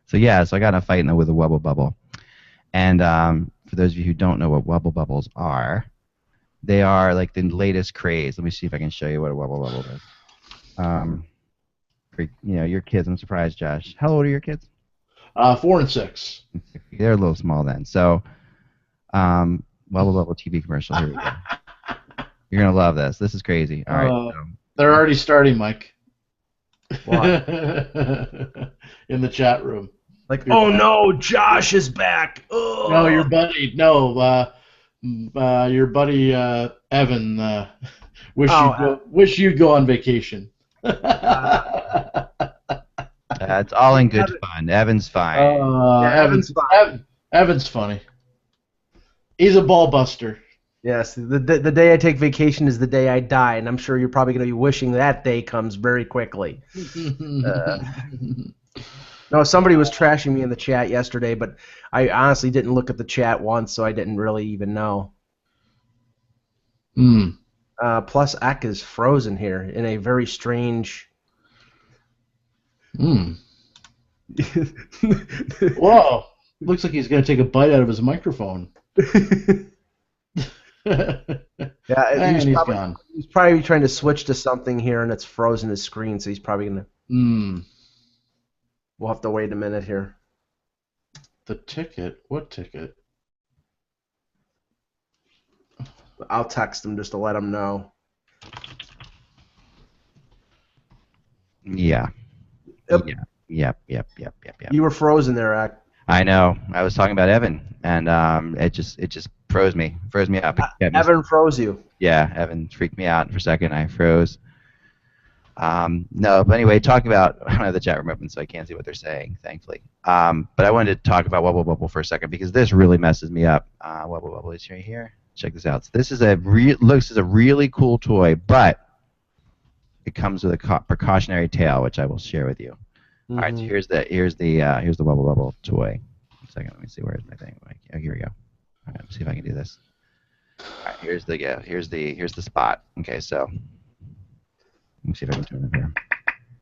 So yeah, so I got in a fight with a wubble bubble. And for those of you who don't know what wubble bubbles are, they are like the latest craze. Let me see if I can show you what a wubble bubble is. For your kids, I'm surprised, Josh. How old are your kids? 4 and 6. They're a little small then. So, wubble bubble TV commercial. Here we go. You're gonna love this. This is crazy. All right. They're already starting, Mike. What? In the chat room. Like, oh no, Josh is back. Oh. No, your buddy. No, your buddy Evan. Wish you'd go on vacation. It's all in good fun. Evan's fine. Evan's fine. Evan's funny. He's a ball buster. Yes, the day I take vacation is the day I die, and I'm sure you're probably going to be wishing that day comes very quickly. No, somebody was trashing me in the chat yesterday, but I honestly didn't look at the chat once, so I didn't really even know. Plus, Eck is frozen here in a very strange... Whoa! Looks like he's going to take a bite out of his microphone. Yeah, he's probably trying to switch to something here, and it's frozen his screen, so he's probably going to... We'll have to wait a minute here. The ticket? What ticket? I'll text him just to let him know. Yeah. Yep. Yep. You were frozen there, Eck. I know. I was talking about Evan, and it just froze me up. Evan froze you. Yeah, Evan freaked me out for a second. I froze. No, but anyway, talking about, I don't have the chat room open, so I can't see what they're saying, thankfully. But I wanted to talk about Wubble Bubble for a second because this really messes me up. Wubble Bubble is right here. Check this out. So this is looks as a really cool toy, but it comes with a precautionary tale, which I will share with you. All right, so here's the Wubble Bubble toy. One second, let me see, where's my thing? Oh, here we go. All right, let's see if I can do this. All right, here's the spot. Okay, so. Let me see if I can turn it here.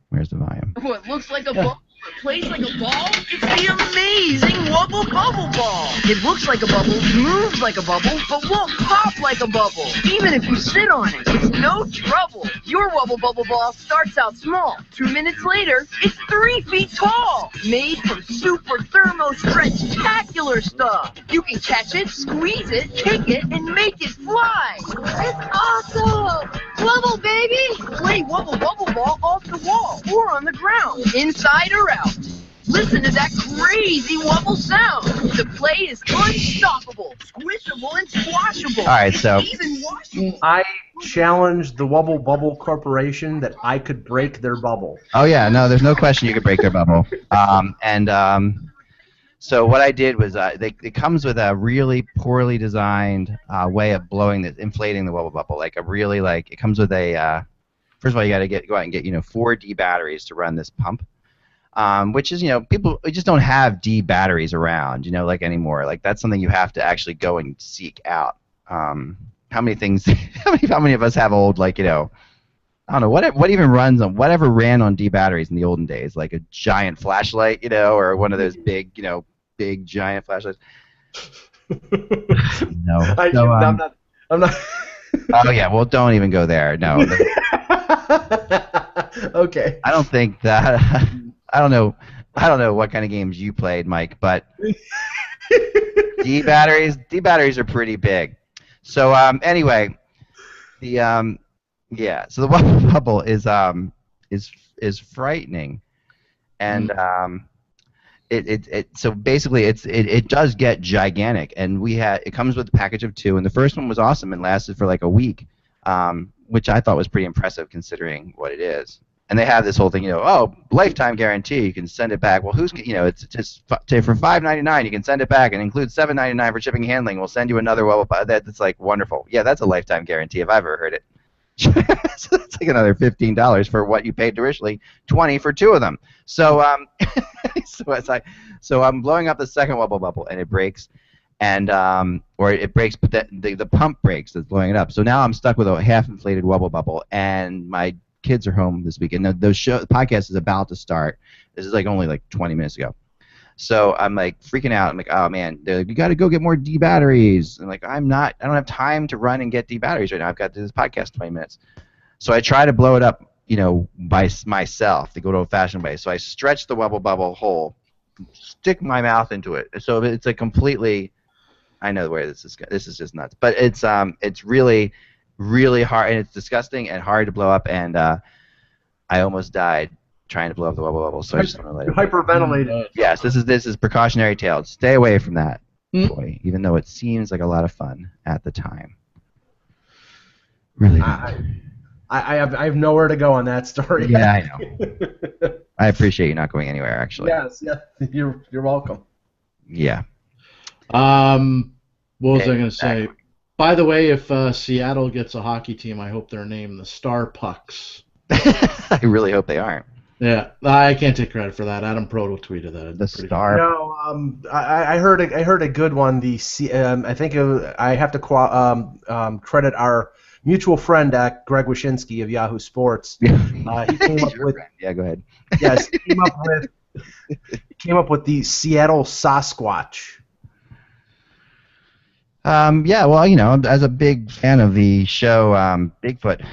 Where's the volume? What looks like a ball plays like a ball? It's the amazing Wubble Bubble Ball. It looks like a bubble, moves like a bubble, but won't pop like a bubble. Even if you sit on it, it's no trouble. Your Wubble Bubble Ball starts out small. 2 minutes later, it's 3 feet tall. Made from super thermo stretch-tacular stuff. You can catch it, squeeze it, kick it, and make it fly. It's awesome! Wubble, baby! Play Wubble Bubble Ball off the wall or on the ground, inside or out. Listen to that crazy wubble sound. The play is unstoppable, squishable, and squashable. All right, so Even washable. I challenged the Wubble Bubble Corporation that I could break their bubble. Oh yeah, no, there's no question you could break their bubble. So what I did was it comes with a really poorly designed way of inflating the Wubble Bubble. It comes with a first of all, you got to go out and get 4 D batteries to run this pump. Which is, people just don't have D batteries around, anymore. Like, that's something you have to actually go and seek out. How many of us have old, I don't know, what even runs on, whatever ran on D batteries in the olden days, like a giant flashlight, or one of those big giant flashlights. No. I'm not. Oh, yeah, well, don't even go there. No. Okay. I don't think that... I don't know what kind of games you played, Mike, but D batteries are pretty big. So anyway, so the Wubble Bubble is frightening, and so basically it does get gigantic, and it comes with a package of 2, and the first one was awesome and lasted for like a week, which I thought was pretty impressive considering what it is. And they have this whole thing, lifetime guarantee. You can send it back. Well, it's just for $5.99 you can send it back and include $7.99 for shipping and handling. We'll send you another Wubble. That's like wonderful. Yeah, that's a lifetime guarantee if I've ever heard it. So that's like another $15 for what you paid originally, $20 for 2 of them. So so I'm blowing up the second Wubble Bubble and it breaks, and or it breaks, but the pump breaks that's blowing it up. So now I'm stuck with a half-inflated Wubble Bubble, and my kids are home this weekend. The podcast is about to start. This is only 20 minutes ago. So I'm like freaking out. I'm like, oh man, they're like, you got to go get more D batteries. I'm like, I don't have time to run and get D batteries right now. I've got to do this podcast 20 minutes. So I try to blow it up, by myself, the good old-fashioned way. So I stretch the Wubble Bubble hole, stick my mouth into it. So it's a completely, I know where this is just nuts. But it's really, really hard, and it's disgusting and hard to blow up. And I almost died trying to blow up the Wubble Bubble. So I just want to let it. Hyperventilated. Yes, this is precautionary tale. Stay away from that, boy. Even though it seems like a lot of fun at the time. Really. I have nowhere to go on that story. Yeah, I know. I appreciate you not going anywhere, actually. Yes, yeah. You're welcome. Yeah. What was I going to say? By the way, if Seattle gets a hockey team, I hope they're named the Star Pucks. I really hope they aren't. Yeah, I can't take credit for that. Adam Proto tweeted that. The Star. No, I heard a good one. I think I have to credit our mutual friend, Greg Wyshynski of Yahoo Sports. He came up with. Yeah, go ahead. Yes, he came up with the Seattle Sasquatch. Yeah, well, as a big fan of the show Bigfoot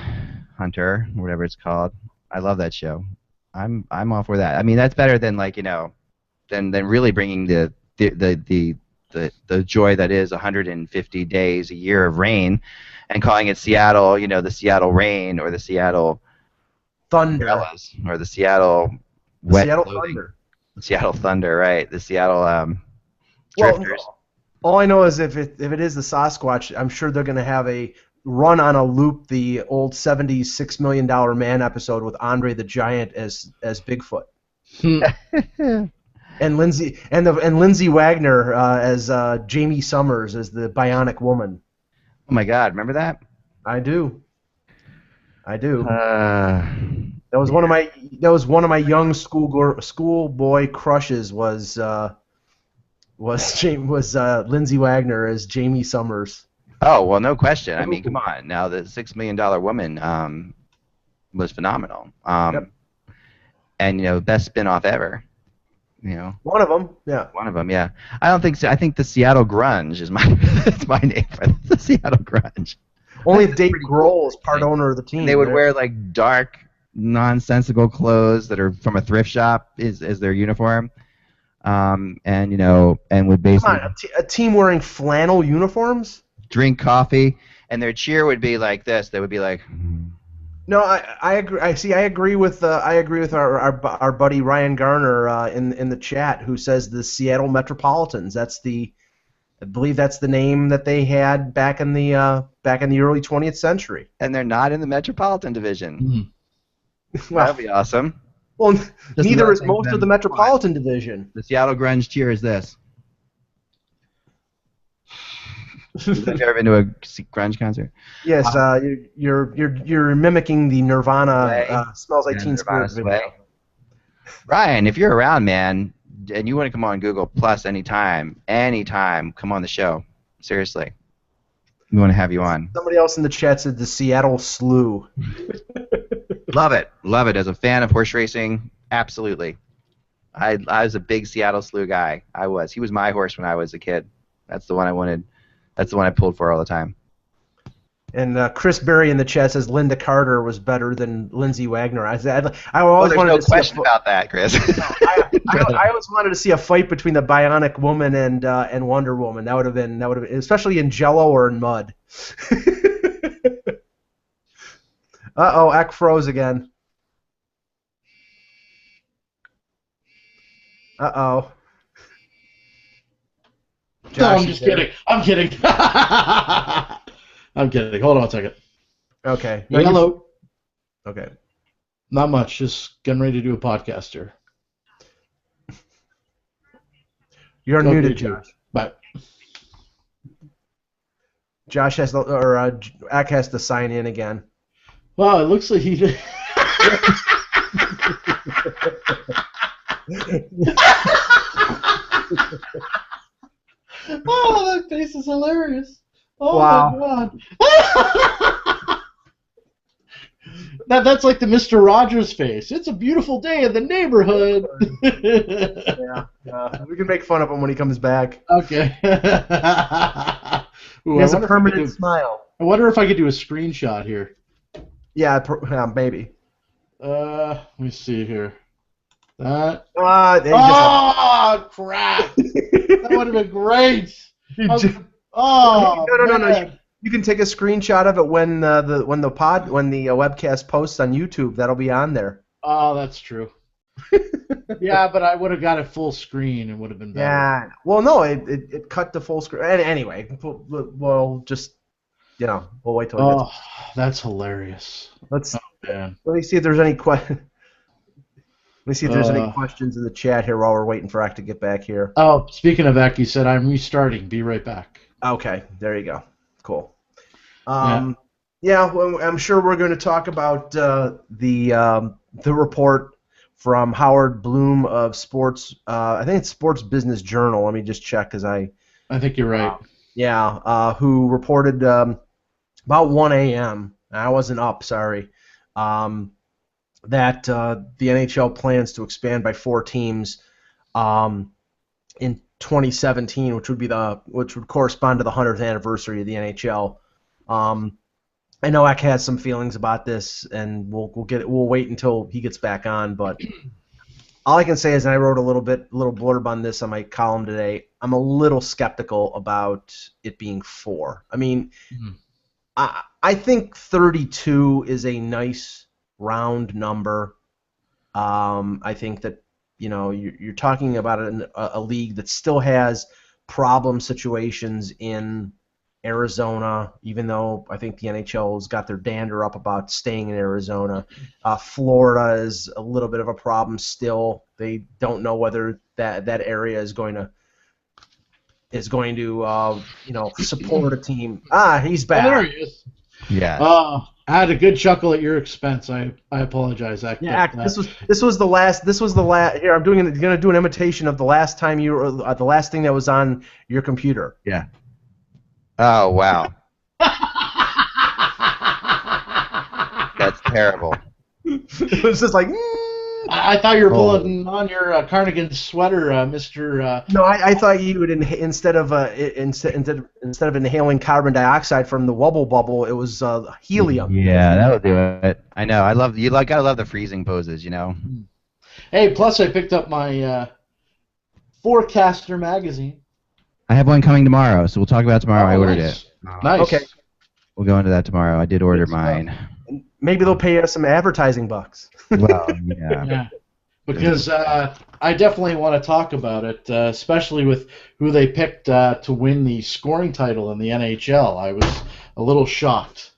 Hunter, or whatever it's called, I love that show. I'm all for that. I mean, that's better than than really bringing the joy that is 150 days a year of rain, and calling it Seattle, the Seattle Rain or the Seattle Thunder umbrellas, or the Seattle wet Seattle clothing. Thunder. Seattle Thunder, right? The Seattle Drifters. Well, all I know is if it is the Sasquatch, I'm sure they're going to have a run on a loop the old 70s $6 Million Man episode with Andre the Giant as Bigfoot. And Lindsay Wagner as Jamie Summers as the Bionic Woman. Oh my God! Remember that? I do. That was one of my young schoolboy crushes was Lindsay Wagner as Jamie Summers. Oh well, no question. I mean, come on. Now the $6 Million Woman was phenomenal. Yep. And best spin-off ever. One of them, yeah. One of them, yeah. I don't think so. I think the Seattle Grunge is that's my name for it. The Seattle Grunge. Only if Dave Grohl is part owner of the team. And they would wear like dark, nonsensical clothes that are from a thrift shop is their uniform, and would basically come on, a team wearing flannel uniforms. Drink coffee, and their cheer would be like this. They would be like. No, I agree. I agree with our buddy Ryan Garner in the chat, who says the Seattle Metropolitans. I believe that's the name that they had back in the early 20th century. And they're not in the Metropolitan Division. Mm-hmm. Well, that'd be awesome. Well, neither is most of the Metropolitan Division. The Seattle Grunge cheer is this. Have you ever been to a grunge concert? Yes, you're mimicking the Nirvana "Smells Like Teen Spirit" video. Ryan, if you're around, man, and you want to come on Google Plus anytime, come on the show. Seriously, we want to have you on. Somebody else in the chat said the Seattle Slew. Love it. As a fan of horse racing, absolutely. I was a big Seattle Slew guy. He was my horse when I was a kid. That's the one I wanted. That's the one I pulled for all the time. And Chris Berry in the chat says Linda Carter was better than Lindsay Wagner. I always wanted to question about that, Chris. I always wanted to see a fight between the Bionic Woman and Wonder Woman. That would have been, especially in Jello or in mud. Eck froze again. No, I'm just kidding. I'm kidding. I'm kidding. Hold on a second. Okay. Hello. Okay. Not much. Just getting ready to do a podcast here. You're unmuted, Josh. Bye. Josh has Ack has to sign in again. Wow, it looks like he did. Oh, that face is hilarious. Oh, wow. My God. That's like the Mr. Rogers face. It's a beautiful day in the neighborhood. Yeah. We can make fun of him when he comes back. Okay. Ooh, He has a permanent smile. I wonder if I could do a screenshot here. Yeah, maybe. Let me see here. That. Oh, crap! That would have been great. No. You can take a screenshot of it when the webcast posts on YouTube. That'll be on there. Oh, that's true. Yeah, but I would have got it full screen and would have been better. Yeah. Well, no, it cut to full screen. Anyway, we'll just we'll wait till. Oh, that's hilarious. Let Man. me see if there's any questions in the chat here while we're waiting for Eck to get back here. Oh, speaking of Eck, he said, I'm restarting. Be right back. Okay, there you go. Cool. Well, I'm sure we're going to talk about the report from Howard Bloom of Sports. I think it's Sports Business Journal. Let me just check because I think you're right. Who reported about 1 a.m. I wasn't up. Sorry. That the NHL plans to expand by 4 teams in 2017, which would correspond to the 100th anniversary of the NHL. I know Eck has some feelings about this, and we'll wait until he gets back on. But all I can say is, and I wrote a little blurb on this on my column today. I'm a little skeptical about it being 4. I mean, I think 32 is a nice round number. I think that you're talking about a league that still has problem situations in Arizona, even though I think the NHL has got their dander up about staying in Arizona. Florida is a little bit of a problem still. They don't know whether that area is going to support a team. He's back. There he is. Yeah. I had a good chuckle at your expense. I apologize, Eck. Yeah, this was the last. Here, I'm going to do an imitation of the last time you were the last thing that was on your computer. Yeah. Oh wow. That's terrible. It was just like. I thought you were pulling on your cardigan sweater, Mr. No, I thought you would instead of inhaling carbon dioxide from the wubble bubble, it was helium. Yeah, that would do it. I know. Gotta love the freezing poses, Hey, plus I picked up my Forecaster magazine. I have one coming tomorrow, so we'll talk about it tomorrow. I ordered it. Nice. Okay. We'll go into that tomorrow. I did order mine. Maybe they'll pay us some advertising bucks. Well, yeah. Yeah. Because I definitely want to talk about it, especially with who they picked to win the scoring title in the NHL. I was a little shocked,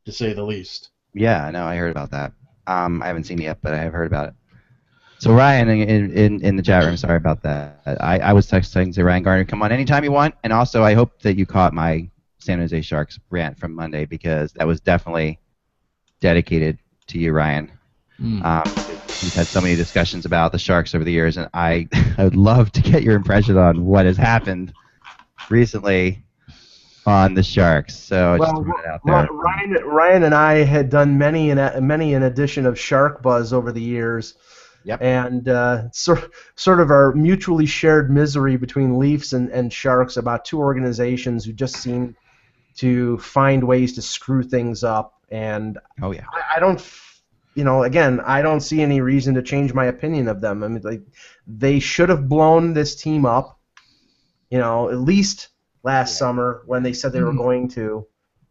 to say the least. Yeah, no, I heard about that. I haven't seen it yet, but I have heard about it. So Ryan in the chat room, sorry about that. I was texting to Ryan Garner, come on anytime you want, and also I hope that you caught my San Jose Sharks rant from Monday because that was definitely dedicated to you, Ryan. We've had so many discussions about the Sharks over the years, and I would love to get your impression on what has happened recently on the Sharks. So just throwing it out there. Ryan and I had done many an edition of Shark Buzz over the years. Yep. And sort of our mutually shared misery between Leafs and Sharks about two organizations who just seem to find ways to screw things up. And oh yeah, I don't, again, I don't see any reason to change my opinion of them. I mean, they should have blown this team up, at least last summer when they said they were going to.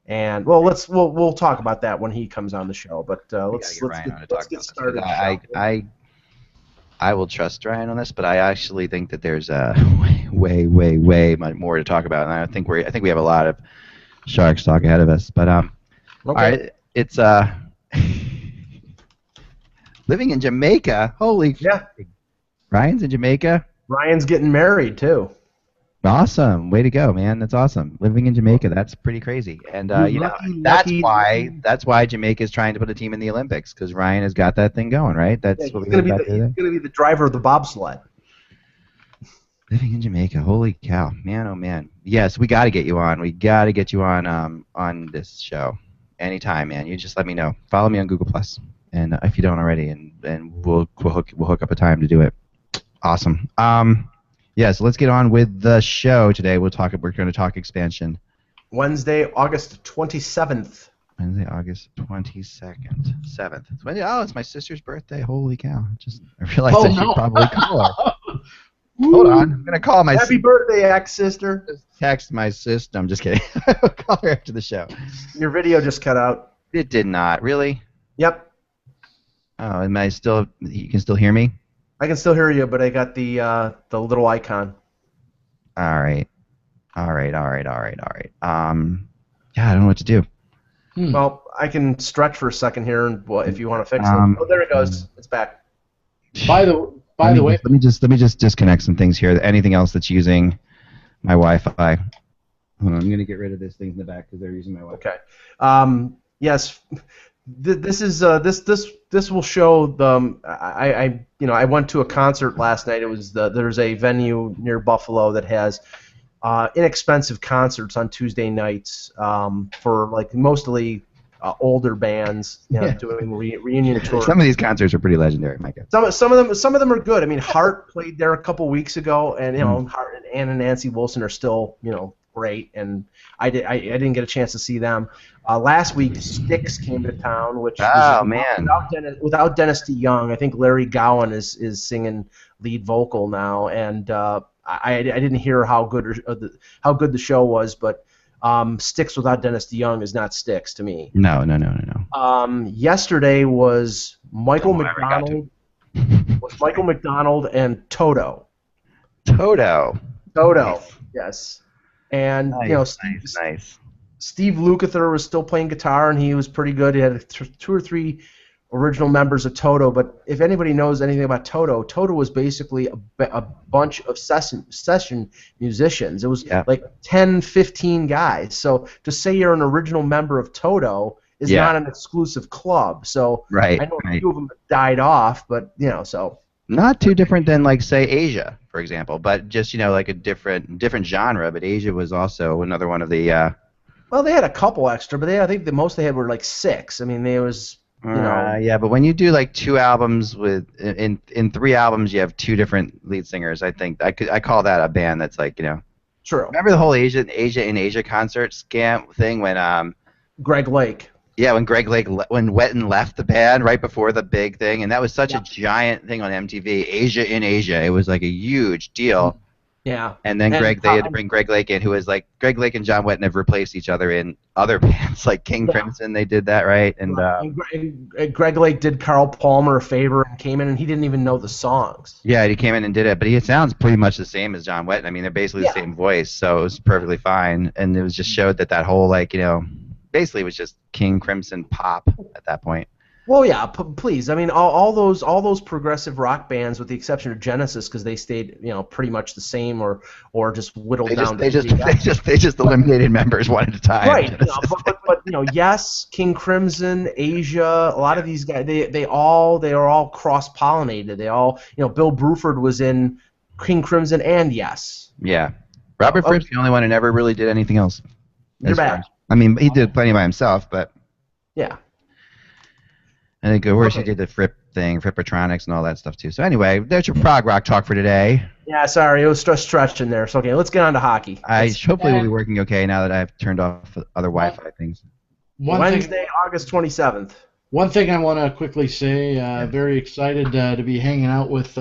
And well, we'll talk about that when he comes on the show. But let's get started. I will trust Ryan on this, but I actually think that there's way much more to talk about, and I think we have a lot of Sharks talk ahead of us. But okay. All right, it's living in Jamaica. Holy yeah, Ryan's in Jamaica. Ryan's getting married too. Awesome, way to go, man! That's awesome. Living in Jamaica, that's pretty crazy. And that's why Jamaica is trying to put a team in the Olympics because Ryan has got that thing going, right? That's what he's going to be the driver of the bobsled. Living in Jamaica, holy cow, man! Oh man, yes, we got to get you on. We got to get you on this show. anytime, man. You just let me know. Follow me on Google Plus, and if you don't already, and we'll hook up a time to do it. Awesome. Yeah. So let's get on with the show today. We're going to talk expansion. Wednesday, August 27th. Wednesday, August 22nd, 7th. Oh, it's my sister's birthday. Holy cow! I realized I should probably call her. Hold on, I'm gonna call my. Happy birthday, ex-sister. Text my sister. I'm just kidding. I'll call her after the show. Your video just cut out. It did not. Really? Yep. Oh, am I still? You can still hear me? I can still hear you, but I got the little icon. All right. Yeah, I don't know what to do. Well, I can stretch for a second here, and if you want to fix it. Oh, there it goes. It's back. By the way, let me just disconnect some things here. Anything else that's using my Wi-Fi? Hold on, I'm gonna get rid of this thing in the back because they're using my Wi-Fi. Okay. Yes. This will show the. I went to a concert last night. It was there's a venue near Buffalo that has inexpensive concerts on Tuesday nights for like mostly older bands, doing reunion tours. Some of these concerts are pretty legendary, Mike. Some of them are good. I mean, Heart played there a couple weeks ago, and Heart and Ann and Nancy Wilson are still great, and I didn't get a chance to see them. Last week, Styx came to town, which without Dennis DeYoung. I think Larry Gowan is singing lead vocal now, and I didn't hear how good the show was, but Styx without Dennis DeYoung is not Styx to me. No. Yesterday was Michael McDonald. Michael McDonald and Toto. Toto. Yes. And nice. Steve Lukather was still playing guitar, and he was pretty good. He had two or three original members of Toto, but if anybody knows anything about Toto was basically a bunch of session musicians. It was like 10, 15 guys. So to say you're an original member of Toto is not an exclusive club. So I know a few of them have died off, but so. Not too different than, like, say, Asia, for example, but just, like a different genre. But Asia was also another one of the. Well, they had a couple extra, but I think the most they had were like 6. I mean, there was. Yeah, but when you do like 2 albums in 3 albums, you have 2 different lead singers. I think I call that a band that's like True. Remember the whole Asia concert scam thing when Greg Lake. Yeah, when when Wetton left the band right before the big thing, and that was such a giant thing on MTV. Asia in Asia, it was like a huge deal. Yeah. And then they had to bring Greg Lake in, who was like Greg Lake and John Wetton have replaced each other in other bands like King Crimson. They did that, right? And Greg Lake did Carl Palmer a favor and came in, and he didn't even know the songs. Yeah, he came in and did it, but he sounds pretty much the same as John Wetton. I mean, they're basically the same voice, so it was perfectly fine. And it was just showed that whole basically it was just King Crimson pop at that point. Well, yeah, please. I mean, all those progressive rock bands, with the exception of Genesis, because they stayed, pretty much the same, or just whittled down. They just eliminated members one at a time. Right. But yes, King Crimson, Asia, a lot of these guys, they are all cross-pollinated. They all, Bill Bruford was in King Crimson and Yes. Yeah. Robert Fripp's the only one who never really did anything else. You're bad. I mean, he did plenty by himself, but. Yeah. I think, of course, he did the Fripp thing, Frippatronics and all that stuff, too. So anyway, there's your prog rock talk for today. Yeah, sorry, it was stretched in there. So, okay, let's get on to hockey. Hopefully we'll be working okay now that I've turned off other Wi-Fi things. Wednesday, August 27th. One thing I want to quickly say, very excited to be hanging out with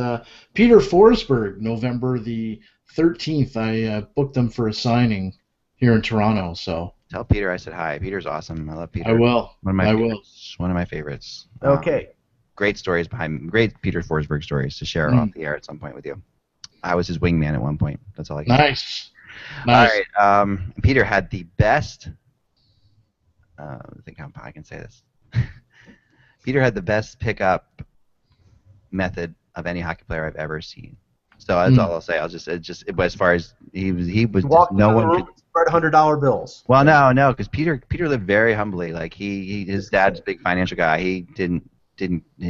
Peter Forsberg, November the 13th. I booked them for a signing here in Toronto, so... Tell Peter I said hi. Peter's awesome. I love Peter. I will. One of my favorites. Okay. Great stories great Peter Forsberg stories to share off the air at some point with you. I was his wingman at one point. That's all I can say. All right. Peter had the best. I think I can say this. Peter had the best pickup method of any hockey player I've ever seen. So that's all I'll say. As far as he was just, no one could spread $100 bills. Well, no, because Peter lived very humbly. Like his dad's a big financial guy. He didn't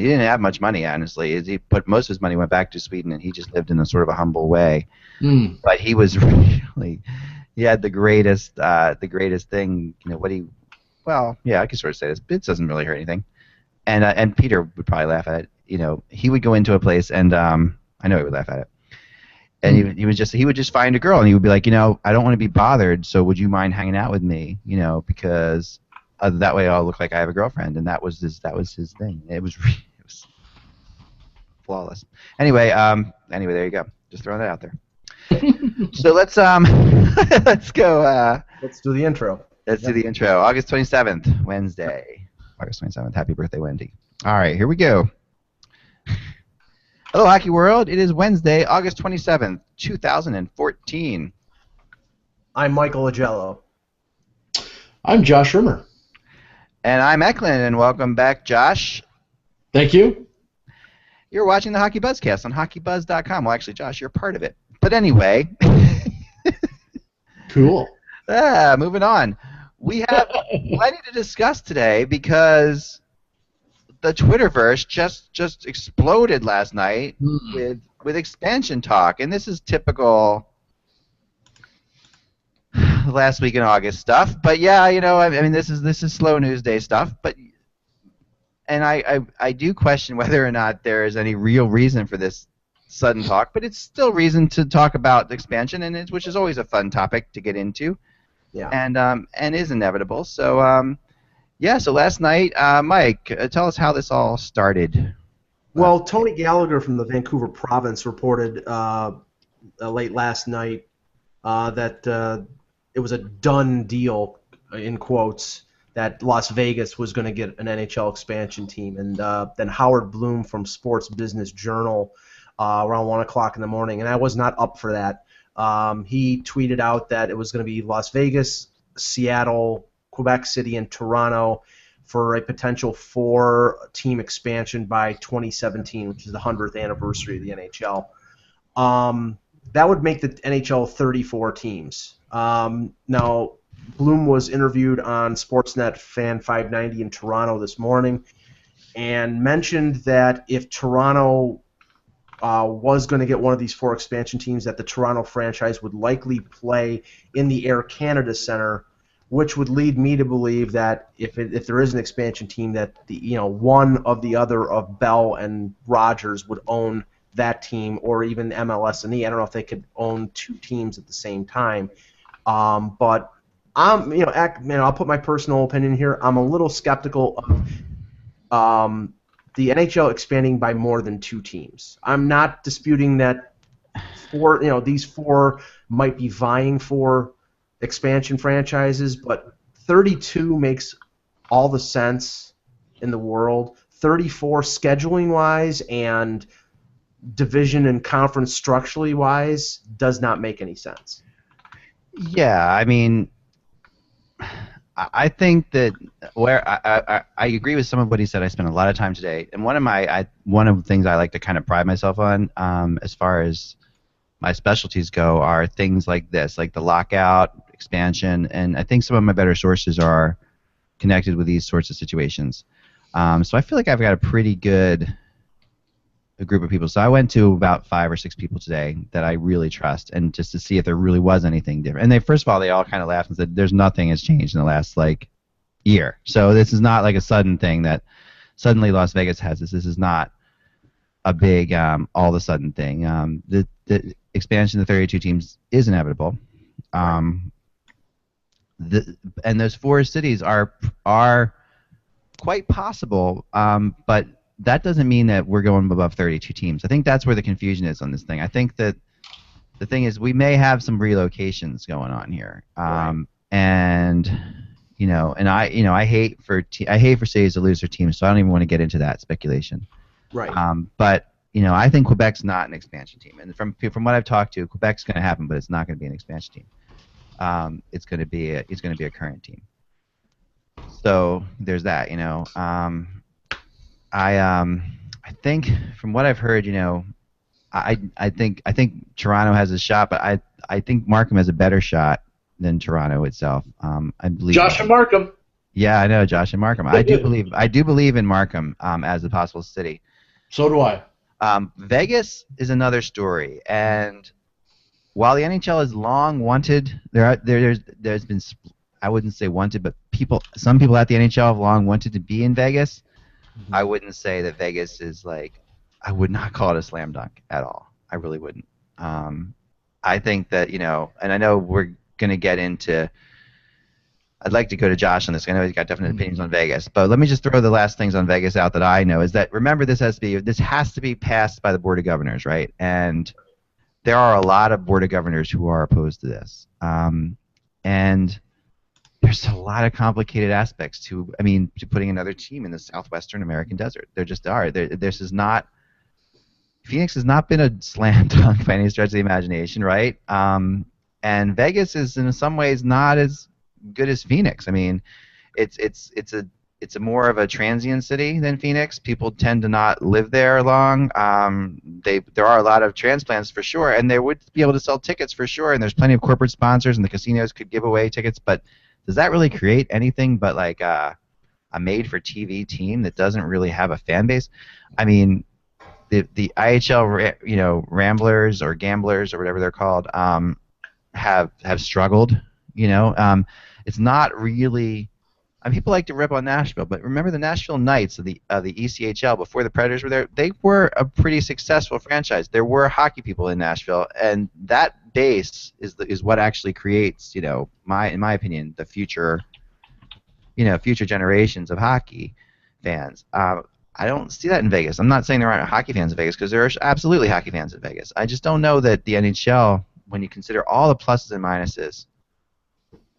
have much money, honestly. He put most of his money went back to Sweden, and he just lived in a sort of a humble way. But he was he had the greatest thing. well, yeah, I could sort of say this. It doesn't really hurt anything. And Peter would probably laugh at it. He would go into a place, and I know he would laugh at it. And he would just find a girl, and he would be like, I don't want to be bothered, so would you mind hanging out with me? Because that way I'll look like I have a girlfriend, and that was his thing. It was flawless. Anyway, there you go. Just throwing that out there. So let's let's go. Let's do the intro. Let's do the intro. August 27th, Wednesday. August 27th. Happy birthday, Wendy. All right, here we go. Hello, Hockey World. It is Wednesday, August 27th, 2014. I'm Michael Agello. I'm Josh Rimmer. And I'm Eklund, and welcome back, Josh. Thank you. You're watching the HockeyBuzzCast on HockeyBuzz.com. Well, actually, Josh, you're part of it. But anyway. Cool. Moving on. We have plenty to discuss today because the Twitterverse just exploded last night with expansion talk, and this is typical last week in August stuff. But yeah, I mean, this is slow news day stuff. And I do question whether or not there is any real reason for this sudden talk, but it's still reason to talk about expansion, which is always a fun topic to get into. Yeah. And is inevitable. So so last night, Mike, tell us how this all started. Well, Tony Gallagher from the Vancouver Province reported late last night that it was a done deal, in quotes, that Las Vegas was going to get an NHL expansion team. And then Howard Bloom from Sports Business Journal around 1 o'clock in the morning, and I was not up for that. He tweeted out that it was going to be Las Vegas, Seattle, Quebec City, and Toronto for a potential 4-team expansion by 2017, which is the 100th anniversary of the NHL. That would make the NHL 34 teams. Now, Bloom was interviewed on Sportsnet Fan 590 in Toronto this morning and mentioned that if Toronto was going to get one of these 4 expansion teams, that the Toronto franchise would likely play in the Air Canada Centre, which would lead me to believe that if there is an expansion team, that one of the other of Bell and Rogers would own that team, or even MLS and E. I don't know if they could own 2 teams at the same time, but I'll put my personal opinion here. I'm a little skeptical of the NHL expanding by more than 2 teams. I'm not disputing that these 4 might be vying for expansion franchises, but 32 makes all the sense in the world. 34 scheduling-wise and division and conference structurally-wise does not make any sense. Yeah, I mean, I think that where I agree with some of what he said. I spent a lot of time today, and one of the things I like to kind of pride myself on, as far as my specialties go, are things like this, like the lockout, expansion, and I think some of my better sources are connected with these sorts of situations. So I feel like I've got a pretty good group of people. So I went to about 5 or 6 people today that I really trust, and just to see if there really was anything different. And first of all, they all kind of laughed and said, "There's nothing has changed in the last year." So this is not like a sudden thing that suddenly Las Vegas has this. This is not a big all of a sudden thing. The expansion to 32 teams is inevitable. And those 4 cities are quite possible, but that doesn't mean that we're going above 32 teams. I think that's where the confusion is on this thing. I think that the thing is we may have some relocations going on here, and I hate for cities to lose their teams, so I don't even want to get into that speculation. Right. But I think Quebec's not an expansion team, and from what I've talked to, Quebec's going to happen, but it's not going to be an expansion team. It's going to be a current team. So there's that. I think from what I've heard, I think Toronto has a shot, but I think Markham has a better shot than Toronto itself. I believe Josh and Markham. Yeah, I know Josh and Markham. I do believe in Markham as a possible city. So do I. Vegas is another story, and while the NHL has long wanted, there's been I wouldn't say wanted, but some people at the NHL have long wanted to be in Vegas. Mm-hmm. I wouldn't say that Vegas is like, I would not call it a slam dunk at all. I really wouldn't. I think that, and I know we're going to get into, I'd like to go to Josh on this. I know he's got definite opinions on Vegas, but let me just throw the last things on Vegas out that I know is that, remember, this has to be passed by the Board of Governors, right? And there are a lot of Board of Governors who are opposed to this. And there's a lot of complicated aspects to putting another team in the southwestern American desert. There just are. Phoenix has not been a slam dunk by any stretch of the imagination, right? And Vegas is in some ways not as good as Phoenix. I mean, it's a more of a transient city than Phoenix. People tend to not live there long. There are a lot of transplants for sure, and they would be able to sell tickets for sure. And there's plenty of corporate sponsors, and the casinos could give away tickets. But does that really create anything but like a made-for-TV team that doesn't really have a fan base? I mean, the IHL, Ramblers or Gamblers or whatever they're called, have struggled. It's not really. People like to rip on Nashville, but remember the Nashville Knights of the ECHL before the Predators were there. They were a pretty successful franchise. There were hockey people in Nashville, and that base is what actually creates, in my opinion, the future generations of hockey fans. I don't see that in Vegas. I'm not saying there aren't hockey fans in Vegas, because there are absolutely hockey fans in Vegas. I just don't know that the NHL, when you consider all the pluses and minuses,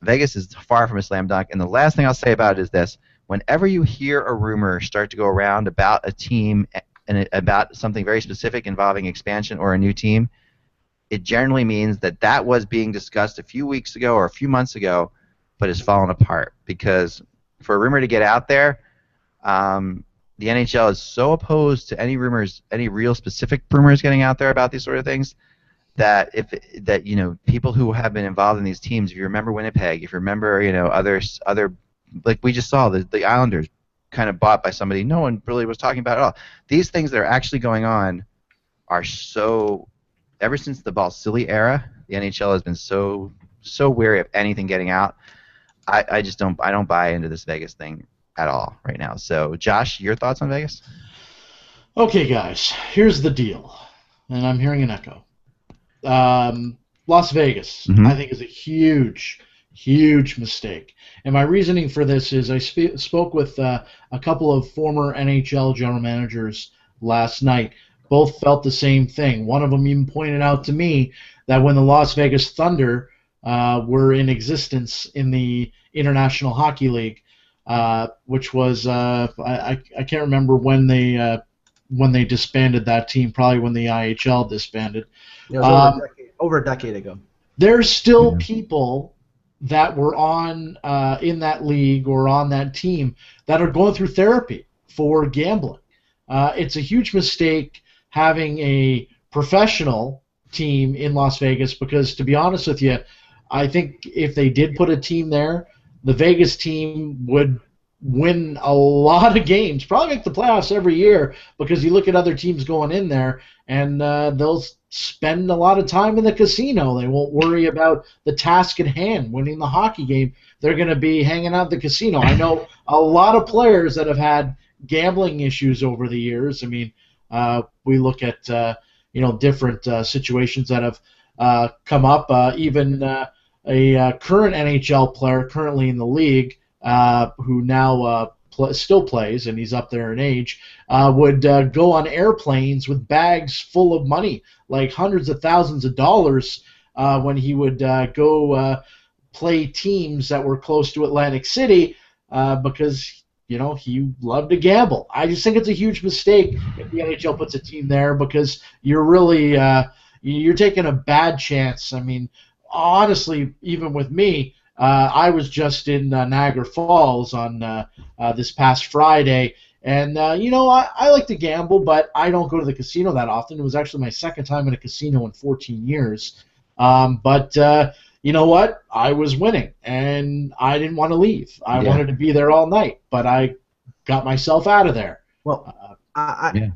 Vegas is far from a slam dunk. And the last thing I'll say about it is this. Whenever you hear a rumor start to go around about a team and about something very specific involving expansion or a new team, it generally means that was being discussed a few weeks ago or a few months ago, but has fallen apart. Because for a rumor to get out there, the NHL is so opposed to any rumors, any real specific rumors getting out there about these sort of things, that people who have been involved in these teams, if you remember Winnipeg, if you remember other like we just saw the Islanders kind of bought by somebody no one really was talking about at all. These things that are actually going on are so, ever since the Balsillie era, the NHL has been so wary of anything getting out. I don't buy into this Vegas thing at all right now. So Josh, your thoughts on Vegas? Okay, guys, here's the deal, and I'm hearing an echo. Las Vegas, I think, is a huge mistake. And my reasoning for this is I spoke with a couple of former NHL general managers last night. Both felt the same thing. One of them even pointed out to me that when the Las Vegas Thunder were in existence in the International Hockey League, which was I can't remember when they disbanded that team, probably when the IHL disbanded. It was over a decade ago. There's still people that were on in that league or on that team that are going through therapy for gambling. It's a huge mistake having a professional team in Las Vegas because, to be honest with you, I think if they did put a team there, the Vegas team would win a lot of games, probably make the playoffs every year, because you look at other teams going in there and they'll spend a lot of time in the casino. They won't worry about the task at hand, winning the hockey game. They're going to be hanging out at the casino. I know a lot of players that have had gambling issues over the years. I mean, we look at different situations that have come up. Even a current NHL player currently in the league, who now still plays, and he's up there in age, would go on airplanes with bags full of money, like hundreds of thousands of dollars, when he would go play teams that were close to Atlantic City, because he loved to gamble. I just think it's a huge mistake if the NHL puts a team there, because you're really you're taking a bad chance. I mean, honestly, even with me, I was just in Niagara Falls on this past Friday, and I like to gamble, but I don't go to the casino that often. It was actually my second time in a casino in 14 years. But you know what? I was winning, and I didn't want to leave. I wanted to be there all night, but I got myself out of there. Well, I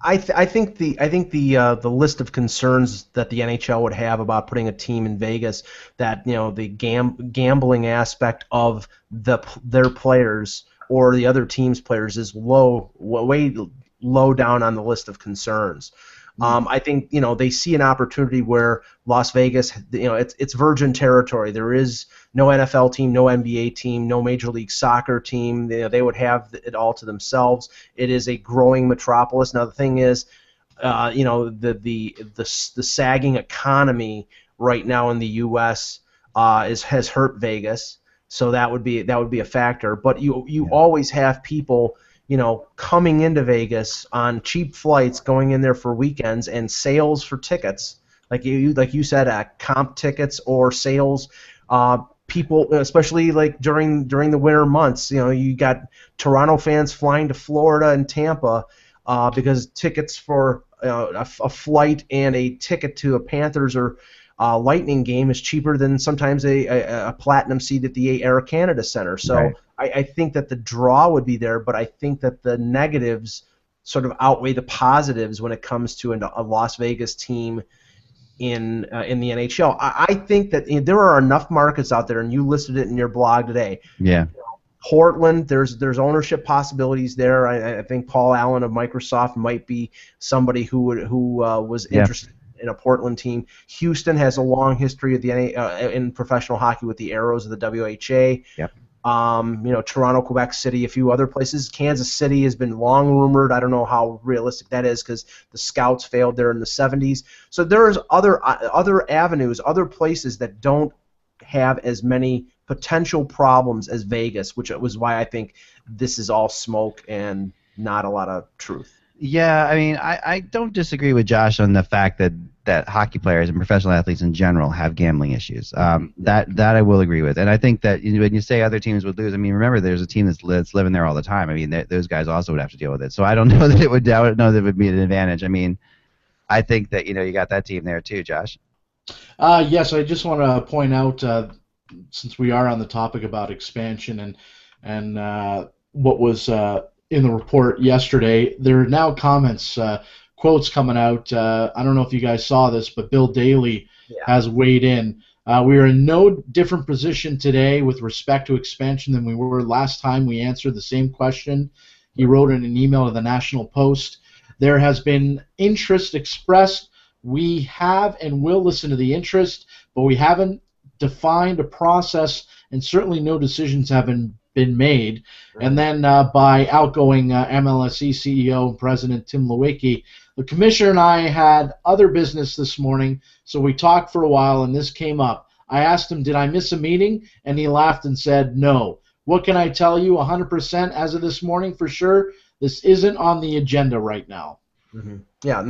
I think the list of concerns that the NHL would have about putting a team in Vegas, that the gambling aspect of their players or the other team's players is way low down on the list of concerns. I think they see an opportunity where Las Vegas, it's virgin territory. There is no NFL team, no NBA team, no Major League Soccer team. They would have it all to themselves. It is a growing metropolis. Now the thing is, the sagging economy right now in the U.S. Has hurt Vegas, so that would be a factor. But you always have people coming into Vegas on cheap flights, going in there for weekends, and sales for tickets, like you said, comp tickets or sales. People, especially like during the winter months, you got Toronto fans flying to Florida and Tampa because tickets for a flight and a ticket to a Panthers or Lightning game is cheaper than sometimes a platinum seat at the Air Canada Center. So. Right. I think that the draw would be there, but I think that the negatives sort of outweigh the positives when it comes to a Las Vegas team in the NHL. I think that there are enough markets out there, and you listed it in your blog today. Yeah. Portland, there's ownership possibilities there. I think Paul Allen of Microsoft might be somebody who was interested in a Portland team. Houston has a long history of in professional hockey with the Arrows of the WHA. Yep. Toronto, Quebec City, a few other places. Kansas City has been long rumored. I don't know how realistic that is because the Scouts failed there in the 70s. So there's other avenues, other places that don't have as many potential problems as Vegas, which was why I think this is all smoke and not a lot of truth. Yeah, I mean, I don't disagree with Josh on the fact that hockey players and professional athletes in general have gambling issues. That I will agree with, and I think that when you say other teams would lose, I mean, remember there's a team that's living there all the time. I mean, those guys also would have to deal with it. So I don't know that it would. I don't know that it would be an advantage. I mean, I think that you got that team there too, Josh. Yes, I just want to point out since we are on the topic about expansion and what was in the report yesterday, there are now comments, quotes coming out. I don't know if you guys saw this, but Bill Daley has weighed in. We are in no different position today with respect to expansion than we were last time we answered the same question. He wrote in an email to the National Post. There has been interest expressed. We have and will listen to the interest, but we haven't defined a process, and certainly no decisions have been made. And then by outgoing MLSE CEO and President Tim Lewicki, the commissioner and I had other business this morning, so we talked for a while, and this came up. I asked him, did I miss a meeting? And he laughed and said, no. What can I tell you 100% as of this morning for sure? This isn't on the agenda right now. Mm-hmm. Yeah,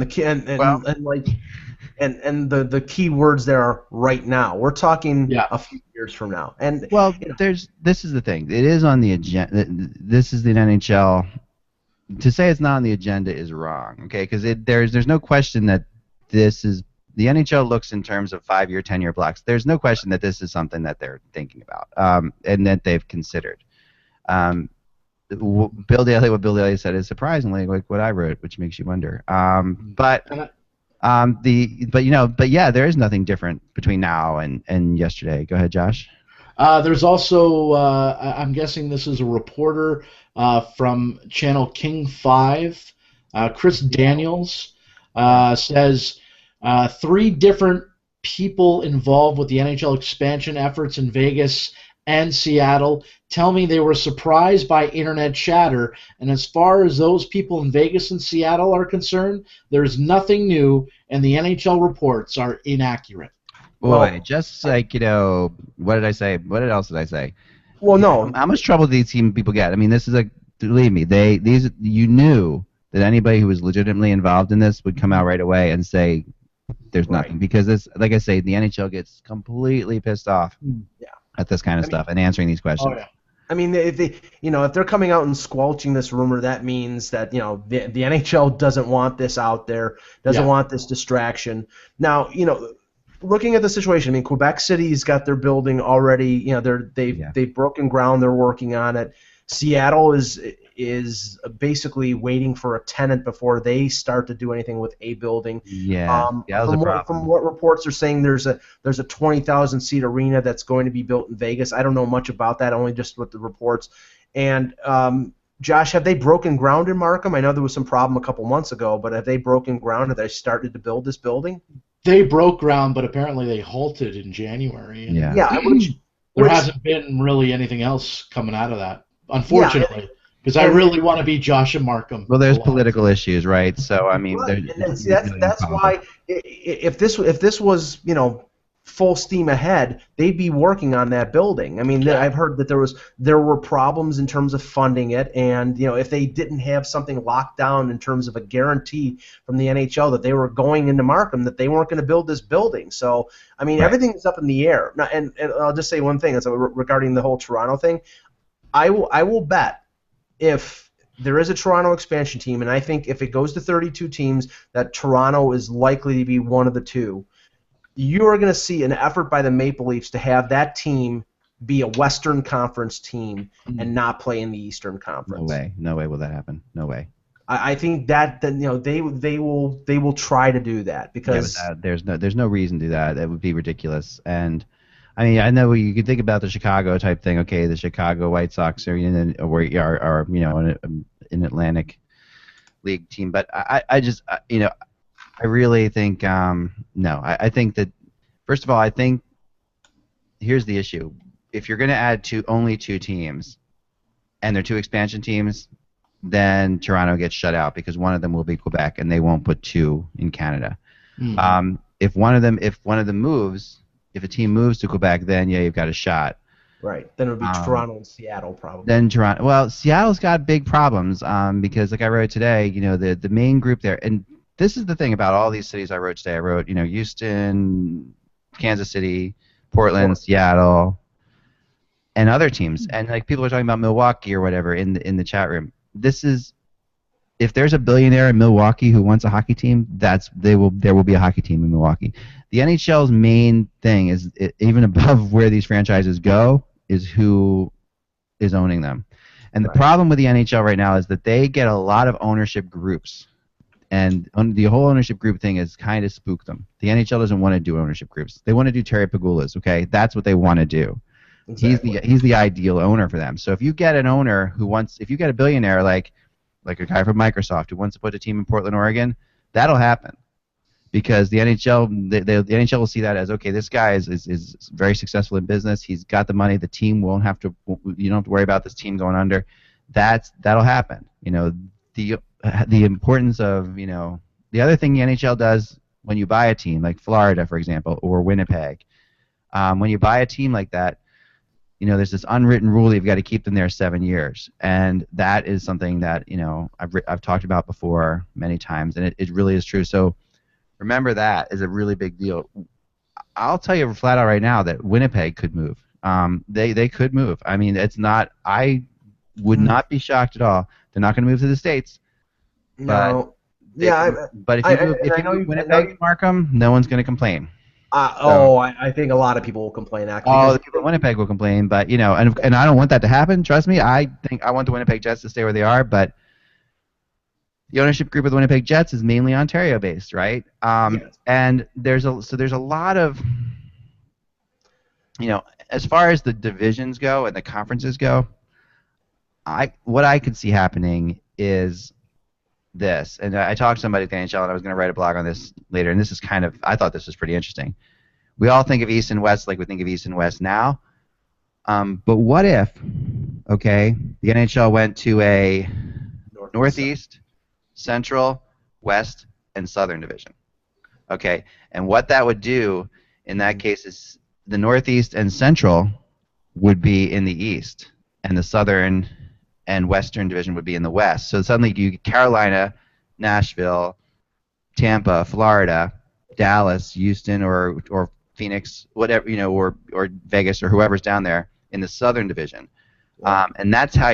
and the key words there are right now. We're talking a few years from now. And this is the thing. It is on the agenda. This is the NHL. To say it's not on the agenda is wrong. Okay, because there's no question that this is the NHL looks in terms of 5-year, 10-year blocks. There's no question that this is something that they're thinking about and that they've considered. What Bill Daley said is surprisingly like what I wrote, which makes you wonder. But there is nothing different between now and yesterday. Go ahead, Josh. There's also, I'm guessing this is a reporter from Channel King 5, Chris Daniels, says 3 different people involved with the NHL expansion efforts in Vegas and Seattle tell me they were surprised by internet chatter, and as far as those people in Vegas and Seattle are concerned, there's nothing new, and the NHL reports are inaccurate. Boy, just like, what did I say? What else did I say? Well, no. How much trouble do these people get? I mean, this is believe me, you knew that anybody who was legitimately involved in this would come out right away and say there's nothing, because this, like I say, the NHL gets completely pissed off at this kind of stuff and answering these questions. Oh, yeah. I mean, if they're coming out and squelching this rumor, that means that the NHL doesn't want this out there, doesn't want this distraction. Now, looking at the situation, I mean, Quebec City's got their building already. They've broken ground. They're working on it. Seattle is is basically waiting for a tenant before they start to do anything with a building. Yeah, that was a problem. From what reports are saying, there's a 20,000 seat arena that's going to be built in Vegas. I don't know much about that, only just with the reports. And Josh, have they broken ground in Markham? I know there was some problem a couple months ago, but have they broken ground? Have they started to build this building? They broke ground, but apparently they halted in January. And Which hasn't been really anything else coming out of that, unfortunately, because I really want to be Josh and Markham. Well, there's political issues, right? So I mean, that's why if this was full steam ahead, they'd be working on that building. I mean, I've heard that there were problems in terms of funding it, and if they didn't have something locked down in terms of a guarantee from the NHL that they were going into Markham, that they weren't going to build this building. So I mean, everything is up in the air. Now, and I'll just say one thing regarding the whole Toronto thing. I will bet if there is a Toronto expansion team, and I think if it goes to 32 teams, that Toronto is likely to be one of the two. You are going to see an effort by the Maple Leafs to have that team be a Western Conference team and not play in the Eastern Conference. No way will that happen. No way. I think that they will try to do that because there's no reason to do that. That would be ridiculous. And I mean, I know you could think about the Chicago type thing. Okay, the Chicago White Sox are an Atlantic League team, but I just I really think no. I think that first of all, I think here's the issue: if you're going to add only two teams, and they're two expansion teams, then Toronto gets shut out because one of them will be Quebec, and they won't put two in Canada. Mm-hmm. If one of them moves, if a team moves to Quebec, then you've got a shot. Right. Then it would be Toronto and Seattle probably. Then Toronto. Well, Seattle's got big problems because, like I wrote today, the main group there, and this is the thing about all these cities I wrote today. I wrote, Houston, Kansas City, Portland, Seattle, and other teams. And like people are talking about Milwaukee or whatever in the chat room. This is, if there's a billionaire in Milwaukee who wants a hockey team, there will be a hockey team in Milwaukee. The NHL's main thing is, even above where these franchises go, is who is owning them. And the problem with the NHL right now is that they get a lot of ownership groups. And the whole ownership group thing has kind of spooked them. The NHL doesn't want to do ownership groups. They want to do Terry Pagulas, okay? That's what they want to do. Exactly. He's the ideal owner for them. So if you get an owner if you get a billionaire like a guy from Microsoft who wants to put a team in Portland, Oregon, that'll happen. Because the NHL, the NHL will see that as, okay, this guy is very successful in business. He's got the money. The team you don't have to worry about this team going under. That'll happen. The importance of, the other thing the NHL does when you buy a team, like Florida, for example, or Winnipeg, when you buy a team like that, there's this unwritten rule that you've got to keep them there 7 years. And that is something that, I've talked about before many times, and it really is true. So remember that is a really big deal. I'll tell you flat out right now that Winnipeg could move. They could move. I mean, I would not be shocked at all. They're not going to move to the States. No. But if you move Winnipeg, Markham, no one's going to complain. I think a lot of people will complain. Actually, the people in Winnipeg will complain, but and I don't want that to happen. Trust me, I think I want the Winnipeg Jets to stay where they are, but the ownership group of the Winnipeg Jets is mainly Ontario-based, right? Yes. And there's a lot of, as far as the divisions go and the conferences go, what I could see happening is this, and I talked to somebody at the NHL, and I was going to write a blog on this later, and this is I thought this was pretty interesting. We all think of East and West like we think of East and West now, but what if, the NHL went to a Northeast, Central, West, and Southern division, and what that would do in that case is the Northeast and Central would be in the East, and the Southern and Western division would be in the West. So suddenly you get Carolina, Nashville, Tampa, Florida, Dallas, Houston, or Phoenix, whatever, or Vegas or whoever's down there in the Southern division. Wow. And that's how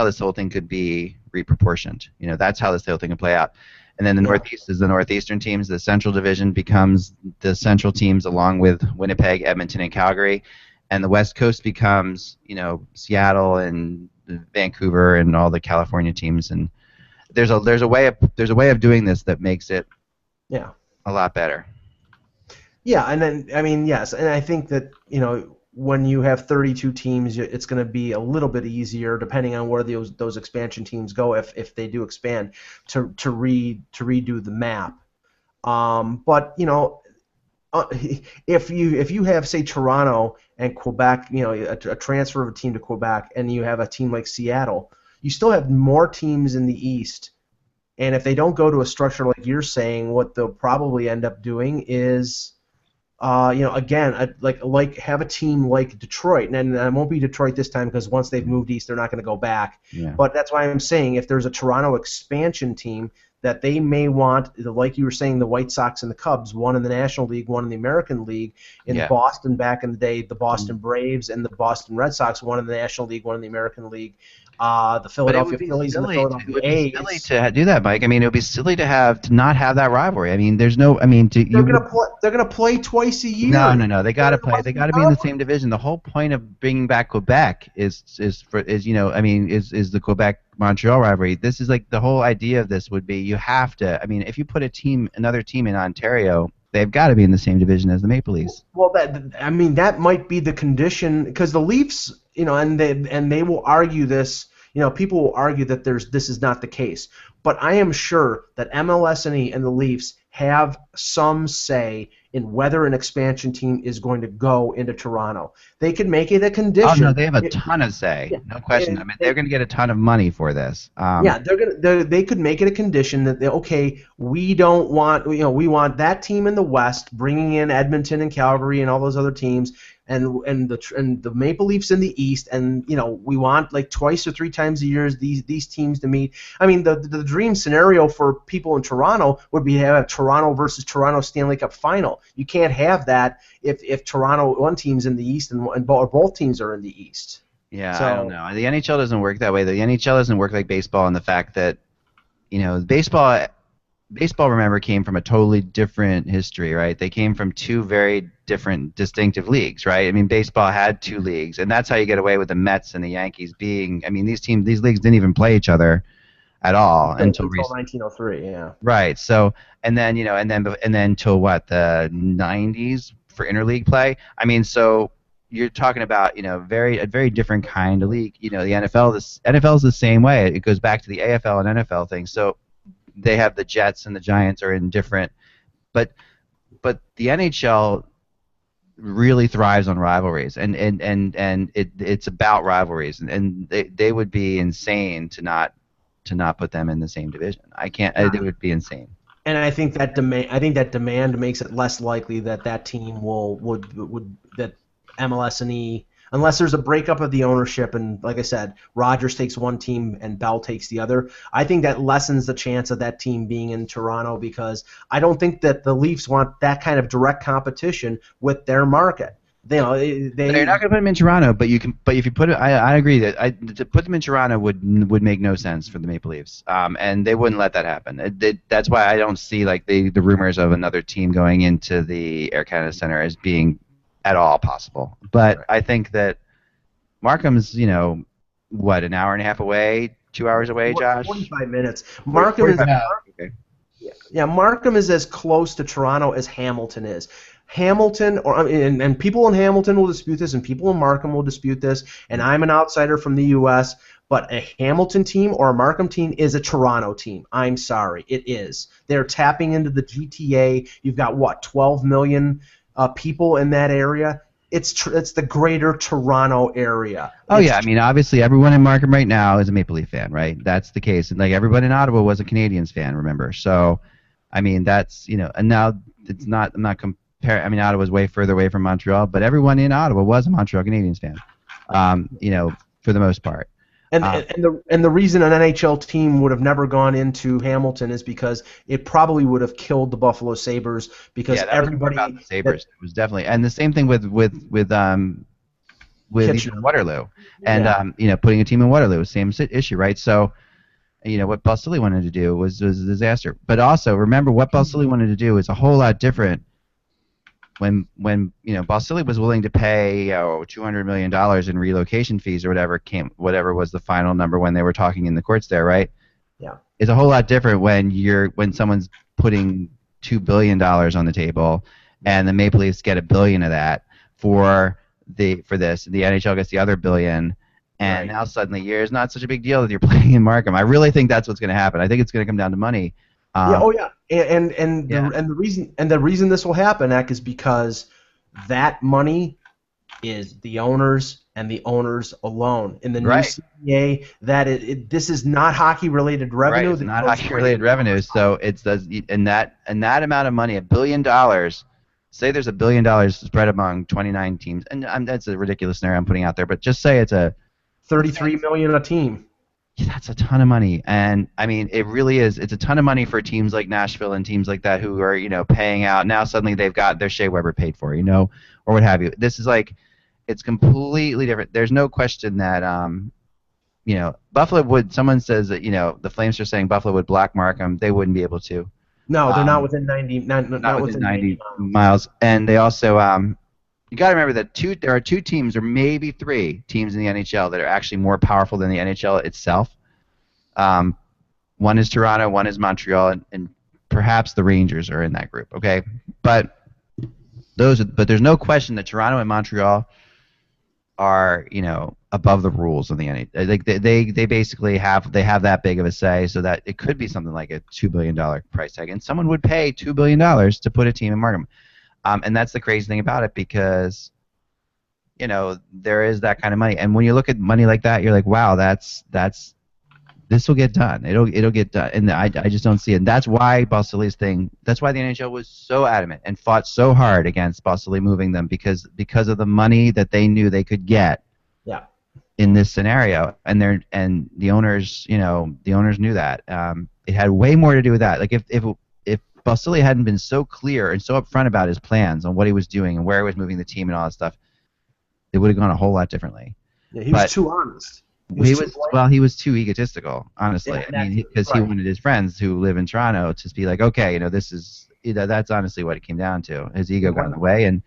this whole thing could be reproportioned. That's how this whole thing can play out. And then the Northeast is the Northeastern teams. The Central division becomes the Central teams along with Winnipeg, Edmonton, and Calgary. And the West Coast becomes, Seattle and Vancouver and all the California teams, and there's a way of doing this that makes it Yeah. a lot better. Yeah, and then I mean, yes, and I think that when you have 32 teams, it's going to be a little bit easier, depending on where those expansion teams go, if they do expand, to redo the map. But if you have, say, Toronto and Quebec, a transfer of a team to Quebec, and you have a team like Seattle, you still have more teams in the East. And if they don't go to a structure like you're saying, what they'll probably end up doing is, again, like have a team like Detroit, and it won't be Detroit this time because once they've moved east, they're not going to go back. Yeah. But that's why I'm saying if there's a Toronto expansion team that they may want, like you were saying, the White Sox and the Cubs, one in the National League, one in the American League. In Boston back in the day, the Boston Braves and the Boston Red Sox, one in the National League, one in the American League. The Philadelphia Phillies and the Philadelphia A's. It would be silly to do that, Mike. I mean, it would be silly to not have that rivalry. I mean, there's no. I mean, they're gonna play twice a year. No. They gotta play. They gotta be in the same division. The whole point of bringing back Quebec is the Quebec Montreal rivalry. This is like the whole idea of this would be you have to. I mean, if you put another team in Ontario, they've got to be in the same division as the Maple Leafs. Well, that might be the condition because the Leafs, and they will argue this. People will argue that this is not the case, but I am sure that MLSE and the Leafs have some say in whether an expansion team is going to go into Toronto. They could make it a condition. Oh no, they have a ton of say, no question. I mean, they're going to get a ton of money for this. They could make it a condition that we don't want, we want that team in the West, bringing in Edmonton and Calgary and all those other teams. And the Maple Leafs in the East, and we want like twice or three times a year these teams to meet. I mean, the dream scenario for people in Toronto would be to have a Toronto versus Toronto Stanley Cup final. You can't have that if Toronto one team's in the East and both teams are in the East. Yeah, so, I don't know. The NHL doesn't work that way. The NHL doesn't work like baseball in the fact that baseball, remember, came from a totally different history, right? They came from two very different, distinctive leagues, right? I mean, baseball had two leagues, and that's how you get away with the Mets and the Yankees being. I mean, these leagues didn't even play each other at all until 1903. Yeah. Right. So, and then till what, the 90s for interleague play? I mean, so you're talking about a very different kind of league. The NFL is the same way. It goes back to the AFL and NFL thing. So they have the Jets and the Giants are in different, but the NHL really thrives on rivalries, and it's about rivalries, and they would be insane to not put them in the same division. It would be insane. And I think that demand makes it less likely that team would that MLS and E, unless there's a breakup of the ownership and, like I said, Rogers takes one team and Bell takes the other. I think that lessens the chance of that team being in Toronto because I don't think that the Leafs want that kind of direct competition with their market. They're not going to put them in Toronto, but you can. But if you put it, I agree that to put them in Toronto would make no sense for the Maple Leafs, and they wouldn't let that happen. That's why I don't see like the rumors of another team going into the Air Canada Centre as being at all possible. But right. I think that Markham's, what, an hour and a half away, 2 hours away, Josh? 45 minutes. Markham is okay. Yeah, Markham is as close to Toronto as Hamilton is. Hamilton, and people in Hamilton will dispute this, and people in Markham will dispute this, and I'm an outsider from the U.S., but a Hamilton team or a Markham team is a Toronto team. I'm sorry, it is. They're tapping into the GTA. You've got, 12 million people in that area. It's the greater Toronto area. Yeah, I mean, obviously everyone in Markham right now is a Maple Leaf fan, right? That's the case, and like everyone in Ottawa was a Canadiens fan, remember? So, I mean, that's and now it's not. I'm not comparing. I mean, Ottawa's way further away from Montreal, but everyone in Ottawa was a Montreal Canadiens fan, for the most part. And the reason an NHL team would have never gone into Hamilton is because it probably would have killed the Buffalo Sabres because everybody was about the Sabres. It was definitely, and the same thing with even Waterloo, and putting a team in Waterloo, same issue, right? So, what Balsillie wanted to do was a disaster. But also remember, what Balsillie wanted to do is a whole lot different when Balsillie was willing to pay $200 million in relocation fees or whatever was the final number when they were talking in the courts there, right? Yeah. It's a whole lot different when someone's putting $2 billion on the table, and the Maple Leafs get $1 billion of that for this. The NHL gets the other $1 billion, and now suddenly it's not such a big deal that you're playing in Markham. I really think that's what's going to happen. I think it's going to come down to money. The reason this will happen, Eck, is because that money is the owners and the owners alone. In the new CBA, this is not hockey-related revenue. Right, it's not hockey-related revenue. So and that amount of money, $1 billion. Say there's $1 billion spread among 29 teams, and that's a ridiculous scenario I'm putting out there. But just say it's a $33 million a team. Yeah, that's a ton of money, and I mean, it really is. It's a ton of money for teams like Nashville and teams like that who are paying out. Now suddenly they've got their Shea Weber paid for, or what have you. This is it's completely different. There's no question that Buffalo would. Someone says that the Flames are saying Buffalo would block Markham. They wouldn't be able to. No, they're not within 90. Not within 90 miles. And they also you got to remember that there are 2 teams, or maybe 3 teams in the NHL that are actually more powerful than the NHL itself. One is Toronto, one is Montreal, and perhaps the Rangers are in that group. Okay, but there's no question that Toronto and Montreal are above the rules of the NHL. Like they basically have that big of a say, so that it could be something like a $2 billion price tag, and someone would pay $2 billion to put a team in Markham. And that's the crazy thing about it, because there is that kind of money, and when you look at money like that, you're like, wow, this will get done. It'll get done, and I just don't see it. And that's why Balsillie's thing. That's why the NHL was so adamant and fought so hard against Balsillie moving them, because of the money that they knew they could get. Yeah. In this scenario, and the owners, the owners knew that. It had way more to do with that. Like if Balsillie hadn't been so clear and so upfront about his plans on what he was doing and where he was moving the team and all that stuff, it would have gone a whole lot differently. Yeah, he was too honest. He was too egotistical, honestly. Yeah, I mean, because he wanted his friends who live in Toronto to be like, okay, this is that's honestly what it came down to. His ego got in the way, and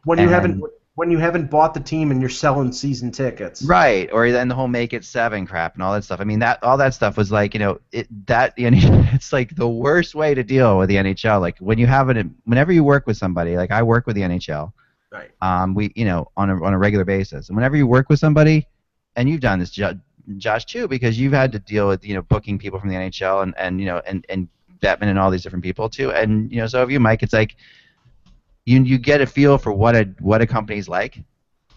when you haven't bought the team and you're selling season tickets, right? Or then the whole make it 7 crap and all that stuff. I mean, all that stuff was like, it's like the worst way to deal with the NHL. Like whenever you work with somebody, like I work with the NHL, right? We on a regular basis, and whenever you work with somebody, and you've done this, Josh, too, because you've had to deal with booking people from the NHL and Bettman and all these different people too, and so have you, Mike. It's like you get a feel for what a company's like,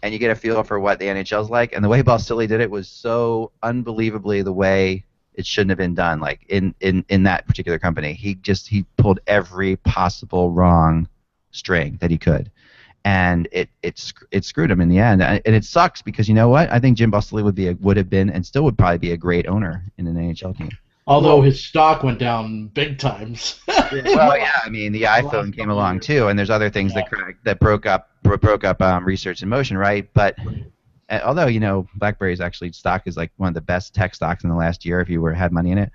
and you get a feel for what the NHL's like, and the way Balsillie did it was so unbelievably the way it shouldn't have been done. Like in that particular company, he pulled every possible wrong string that he could. And it screwed him in the end, and it sucks because you know what? I think Jim Balsillie would have been and still would probably be a great owner in an NHL team. Although his stock went down big times. Well, yeah, I mean the iPhone came along too, and there's other things that broke up Research in Motion, right? But although BlackBerry's actually stock is like one of the best tech stocks in the last year if you had money in it,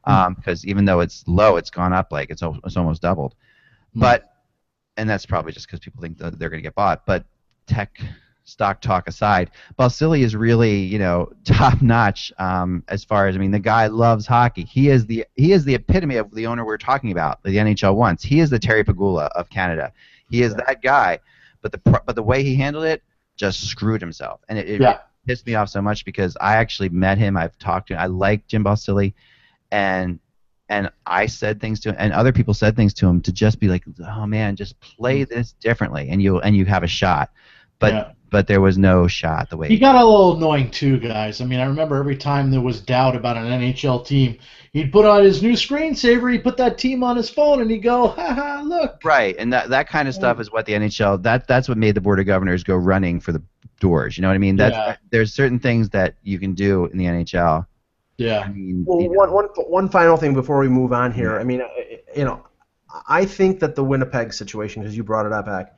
because even though it's low, it's gone up like it's almost doubled, but. And that's probably just because people think that they're going to get bought. But tech stock talk aside, Balsillie is really, top notch as far as, I mean, the guy loves hockey. He is the epitome of the owner we're talking about, the NHL wants. He is the Terry Pegula of Canada. He is that guy. But the way he handled it just screwed himself, and it pissed me off so much because I actually met him. I've talked to him. I like Jim Balsillie, and I said things to him, and other people said things to him to just be like, oh man, just play this differently, and you have a shot. But there was no shot the way he got a little annoying too, guys. I mean, I remember every time there was doubt about an NHL team, he'd put on his new screensaver, he'd put that team on his phone, and he'd go, haha, look. Right, and that kind of stuff is what the NHL, that's what made the Board of Governors go running for the doors. You know what I mean? There's certain things that you can do in the NHL. Yeah. I mean, one final thing before we move on here. I mean, I think that the Winnipeg situation, because you brought it up, Hack,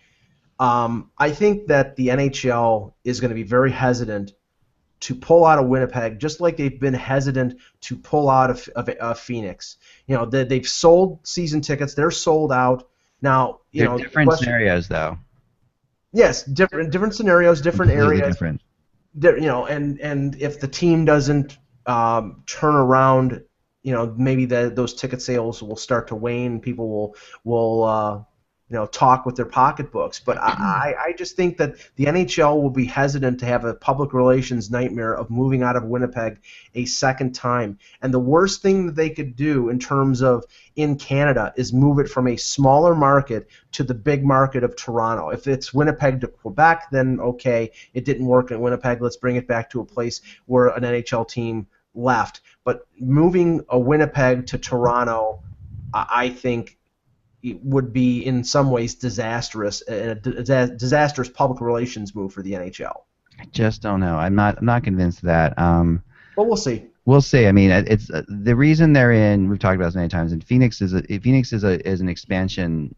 I think that the NHL is going to be very hesitant to pull out of Winnipeg, just like they've been hesitant to pull out of Phoenix. They've sold season tickets; they're sold out now. They're different scenarios, though. Yes, different scenarios, different Completely areas. different. And if the team doesn't turn around, maybe those ticket sales will start to wane. People will talk with their pocketbooks. But I just think that the NHL will be hesitant to have a public relations nightmare of moving out of Winnipeg a second time. And the worst thing that they could do in terms of in Canada is move it from a smaller market to the big market of Toronto. If it's Winnipeg to Quebec, then okay, it didn't work in Winnipeg. Let's bring it back to a place where an NHL team left. But moving a Winnipeg to Toronto, I think it would be in some ways disastrous, a disastrous public relations move for the NHL. I just don't know. I'm not convinced of that. But we'll see. We'll see. I mean, it's the reason they're in. We've talked about this many times. And Phoenix is an expansion,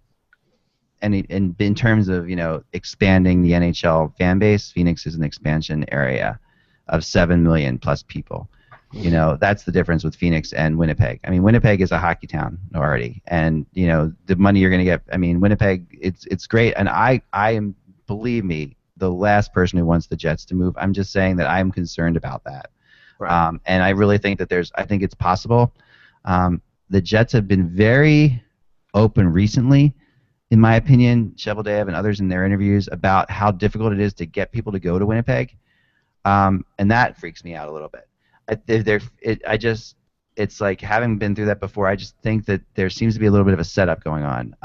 and in terms of expanding the NHL fan base, Phoenix is an expansion area of 7 million plus people. That's the difference with Phoenix and Winnipeg. I mean, Winnipeg is a hockey town already, and the money you're going to get. I mean, Winnipeg, it's great, and I am, believe me, the last person who wants the Jets to move. I'm just saying that I'm concerned about that. Right. And I really think that I think it's possible. The Jets have been very open recently, in my opinion, Cheveldaev and others in their interviews, about how difficult it is to get people to go to Winnipeg, and that freaks me out a little bit. It's like, having been through that before, I just think that there seems to be a little bit of a setup going on,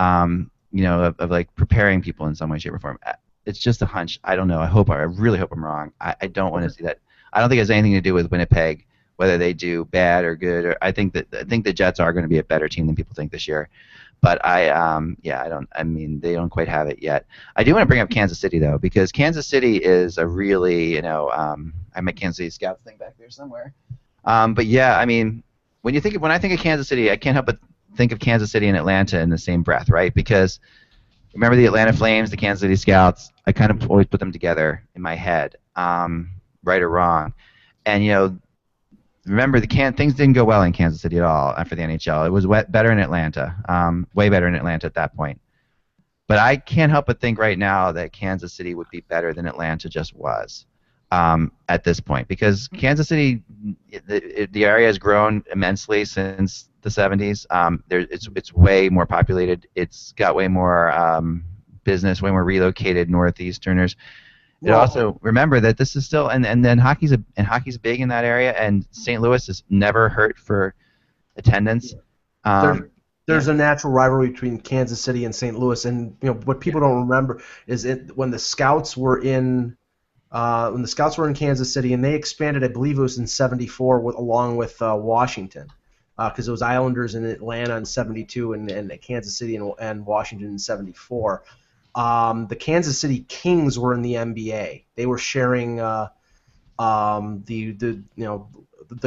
of like preparing people in some way, shape, or form. It's just a hunch. I don't know. I really hope I'm wrong. I don't want to see that. I don't think it has anything to do with Winnipeg, whether they do bad or good. I think the Jets are going to be a better team than people think this year. But I don't. I mean, they don't quite have it yet. I do want to bring up Kansas City though, because Kansas City is a really, I'm at Kansas City Scouts thing back there somewhere. But yeah, I mean, when I think of Kansas City, I can't help but think of Kansas City and Atlanta in the same breath, right? Because remember the Atlanta Flames, the Kansas City Scouts. I kind of always put them together in my head, right or wrong. And remember, things didn't go well in Kansas City at all for the NHL. It was better in Atlanta, way better in Atlanta at that point. But I can't help but think right now that Kansas City would be better than Atlanta just was at this point, because Kansas City, the area has grown immensely since the 70s. It's way more populated. It's got way more business, way more relocated Northeasterners. It also, remember that this is still, and then hockey's big in that area, and St. Louis is never hurt for attendance. There's a natural rivalry between Kansas City and St. Louis, and what people don't remember is when the Scouts were in Kansas City, and they expanded, I believe it was in '74 along with Washington, because it was Islanders in Atlanta in '72 and Kansas City and Washington in '74. The Kansas City Kings were in the NBA. They were sharing the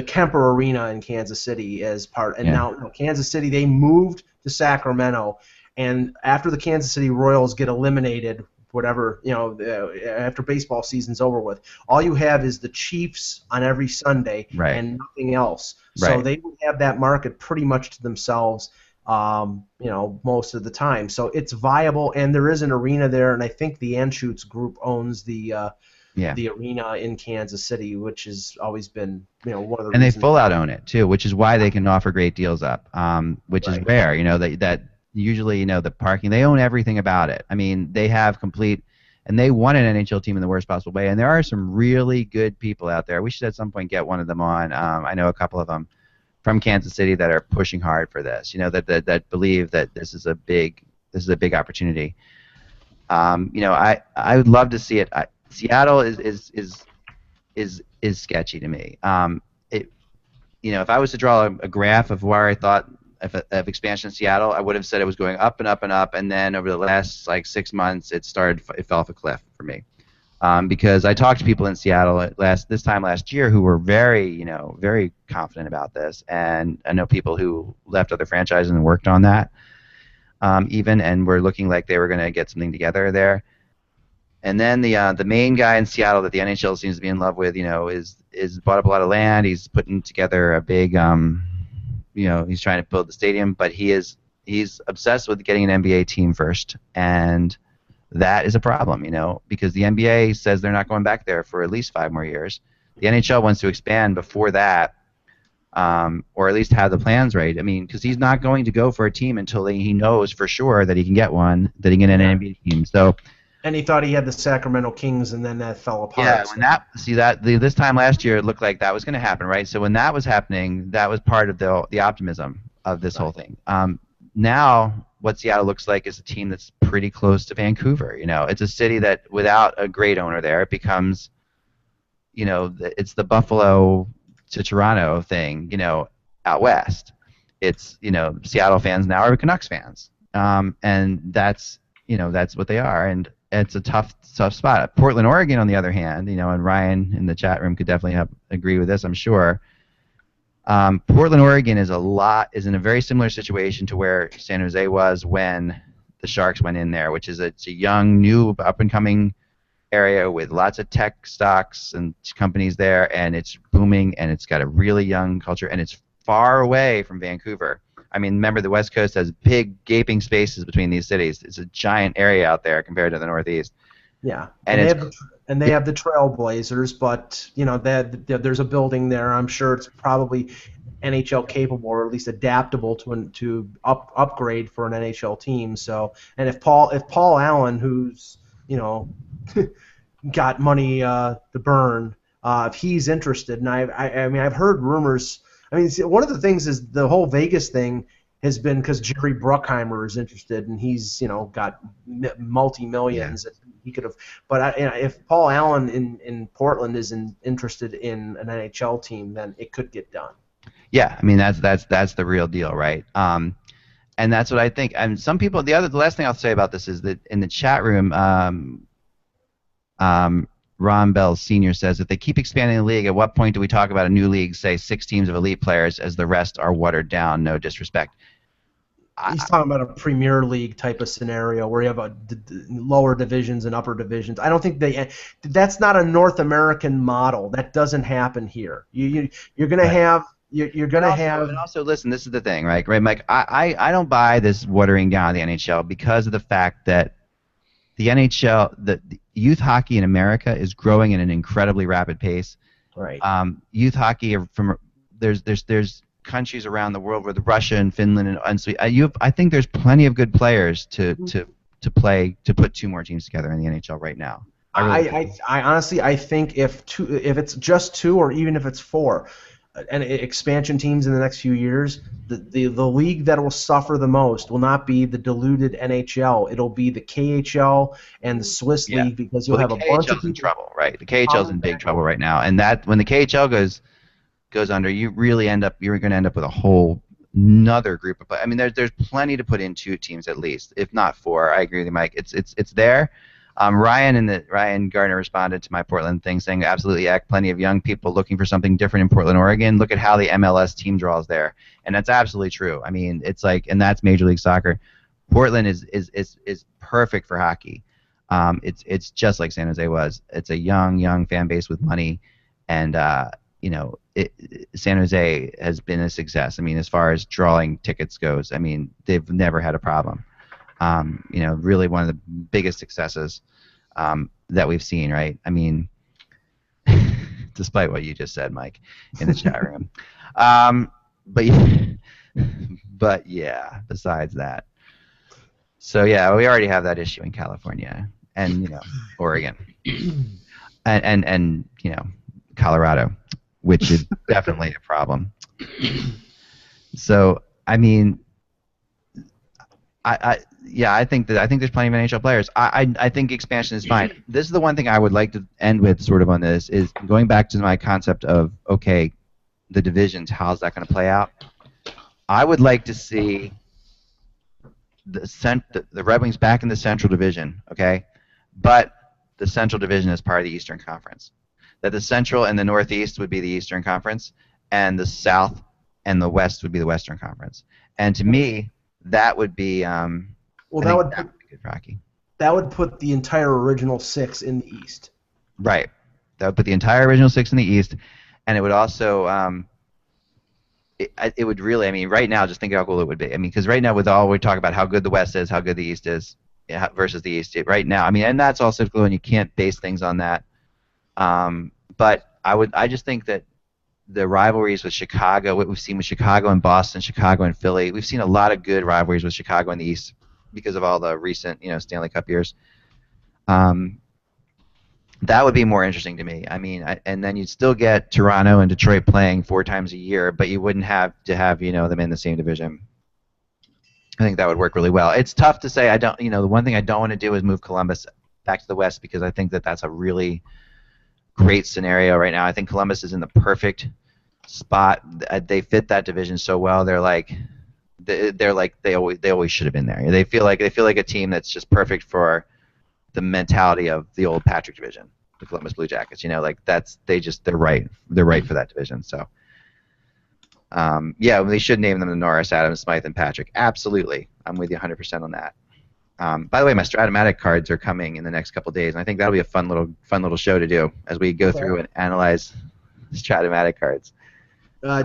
Kemper Arena in Kansas City as part. And now Kansas City, they moved to Sacramento, and after the Kansas City Royals get eliminated, after baseball season's over with, all you have is the Chiefs on every Sunday and nothing else. So they would have that market pretty much to themselves. Most of the time. So it's viable, and there is an arena there, and I think the Anschutz Group owns the arena in Kansas City, which has always been, one of the reasons. And they full out own it too, which is why they can offer great deals up, which is rare. That usually, the parking, they own everything about it. I mean, they have complete, and they won an NHL team in the worst possible way, and there are some really good people out there. We should at some point get one of them on. I know a couple of them from Kansas City that are pushing hard for this, that believe that this is a big opportunity. I would love to see it. Seattle is sketchy to me. If I was to draw a graph of where I thought of expansion in Seattle, I would have said it was going up and up and up, and then over the last 6 months, it fell off a cliff for me. Because I talked to people in Seattle this time last year who were very, very confident about this, and I know people who left other franchises and worked on that, and were looking like they were going to get something together there. And then the main guy in Seattle that the NHL seems to be in love with, is bought up a lot of land. He's putting together a big, he's trying to build the stadium, but he's obsessed with getting an NBA team first, and that is a problem, because the NBA says they're not going back there for at least 5 more years. The NHL wants to expand before that, or at least have the plans right. I mean, because he's not going to go for a team until he knows for sure that he can get one, that he can get an NBA team. So. And he thought he had the Sacramento Kings, and then that fell apart. Yeah, this time last year, it looked like that was going to happen, right? So when that was happening, that was part of the optimism of this whole thing. Now, what Seattle looks like is a team that's pretty close to Vancouver. It's a city that, without a great owner there, it becomes, it's the Buffalo to Toronto thing, out west. It's, Seattle fans now are Canucks fans, and that's what they are, and it's a tough spot. Portland, Oregon, on the other hand, and Ryan in the chat room could definitely agree with this, I'm sure. Portland, Oregon is in a very similar situation to where San Jose was when the Sharks went in there, which is it's a young, new, up-and-coming area with lots of tech stocks and companies there, and it's booming, and it's got a really young culture, and it's far away from Vancouver. I mean, remember, the West Coast has big gaping spaces between these cities. It's a giant area out there compared to the Northeast. Yeah, and they have the Trailblazers, but there's a building there. I'm sure it's probably NHL capable, or at least adaptable to upgrade for an NHL team. So, and if Paul Allen, who's got money to burn, if he's interested, and I've heard rumors. I mean, one of the things is the whole Vegas thing has been because Jerry Bruckheimer is interested, and he's got multi-millions. Yeah. He could have, but if Paul Allen in Portland is interested in an NHL team, then it could get done. Yeah, I mean that's the real deal, right? And that's what I think. And some people, the last thing I'll say about this is that in the chat room, Ron Bell Sr. says, if they keep expanding the league, at what point do we talk about a new league, say 6 teams of elite players, as the rest are watered down? No disrespect. He's talking about a Premier League type of scenario where you have lower divisions and upper divisions. I don't think that's not a North American model. That doesn't happen here. You're going to have. And also, listen, this is the thing, right, Mike? I don't buy this watering down the NHL because of the fact that the NHL, the youth hockey in America is growing at an incredibly rapid pace. Right. Youth hockey there's countries around the world, where Russia and Finland and Sweden. I think there's plenty of good players to put 2 more teams together in the NHL right now. I honestly think if it's just 2 or even if it's 4. And expansion teams in the next few years, the league that will suffer the most will not be the diluted NHL. It'll be the KHL and the Swiss League, because you'll have a bunch of people in trouble, right? The KHL's in big trouble right now, and that when the KHL goes under, you're going to end up with a whole another group of players. I mean, there's plenty to put in 2 teams at least, if not 4. I agree with you, Mike. It's there. Ryan Gardner responded to my Portland thing saying, absolutely, plenty of young people looking for something different in Portland, Oregon. Look at how the MLS team draws there. And that's absolutely true. I mean, it's like, and that's Major League Soccer. Portland is perfect for hockey. It's just like San Jose was. It's a young fan base with money, and San Jose has been a success. I mean, as far as drawing tickets goes, I mean, they've never had a problem. Really one of the biggest successes that we've seen, right? I mean, despite what you just said, Mike, in the chat room. But yeah, besides that. So yeah, we already have that issue in California and Oregon and Colorado, which is definitely a problem. So I mean, I think there's plenty of NHL players. I think expansion is fine. This is the one thing I would like to end with, sort of on this, is going back to my concept of, okay, the divisions, how's that going to play out? I would like to see the Red Wings back in the Central Division, okay, but the Central Division is part of the Eastern Conference. That the Central and the Northeast would be the Eastern Conference, and the South and the West would be the Western Conference. And to me, that would be that would be good for hockey. That would put the entire original 6 in the East. Right. That would put the entire original 6 in the East, and it would also it would really, I mean, right now, just think how cool it would be. I mean, because right now, with all we talk about how good the West is, how good the East is, versus the East right now. I mean, and that's also cyclical, and you can't base things on that. But I just think that the rivalries with Chicago, what we've seen with Chicago and Boston, Chicago and Philly, we've seen a lot of good rivalries with Chicago in the East because of all the recent, Stanley Cup years. That would be more interesting to me. I mean, and then you'd still get Toronto and Detroit playing 4 times a year, but you wouldn't have to have them in the same division. I think that would work really well. It's tough to say. The one thing I don't want to do is move Columbus back to the West because I think that that's a really great scenario right now. I think Columbus is in the perfect spot. They fit that division so well. They always should have been there. They feel like a team that's just perfect for the mentality of the old Patrick division, the Columbus Blue Jackets. They're right for that division. So they should name them the Norris, Adams, Smythe, and Patrick. Absolutely, I'm with you 100% on that. By the way, my Stratomatic cards are coming in the next couple of days, and I think that'll be a fun little show to do as we go through and analyze Stratomatic cards.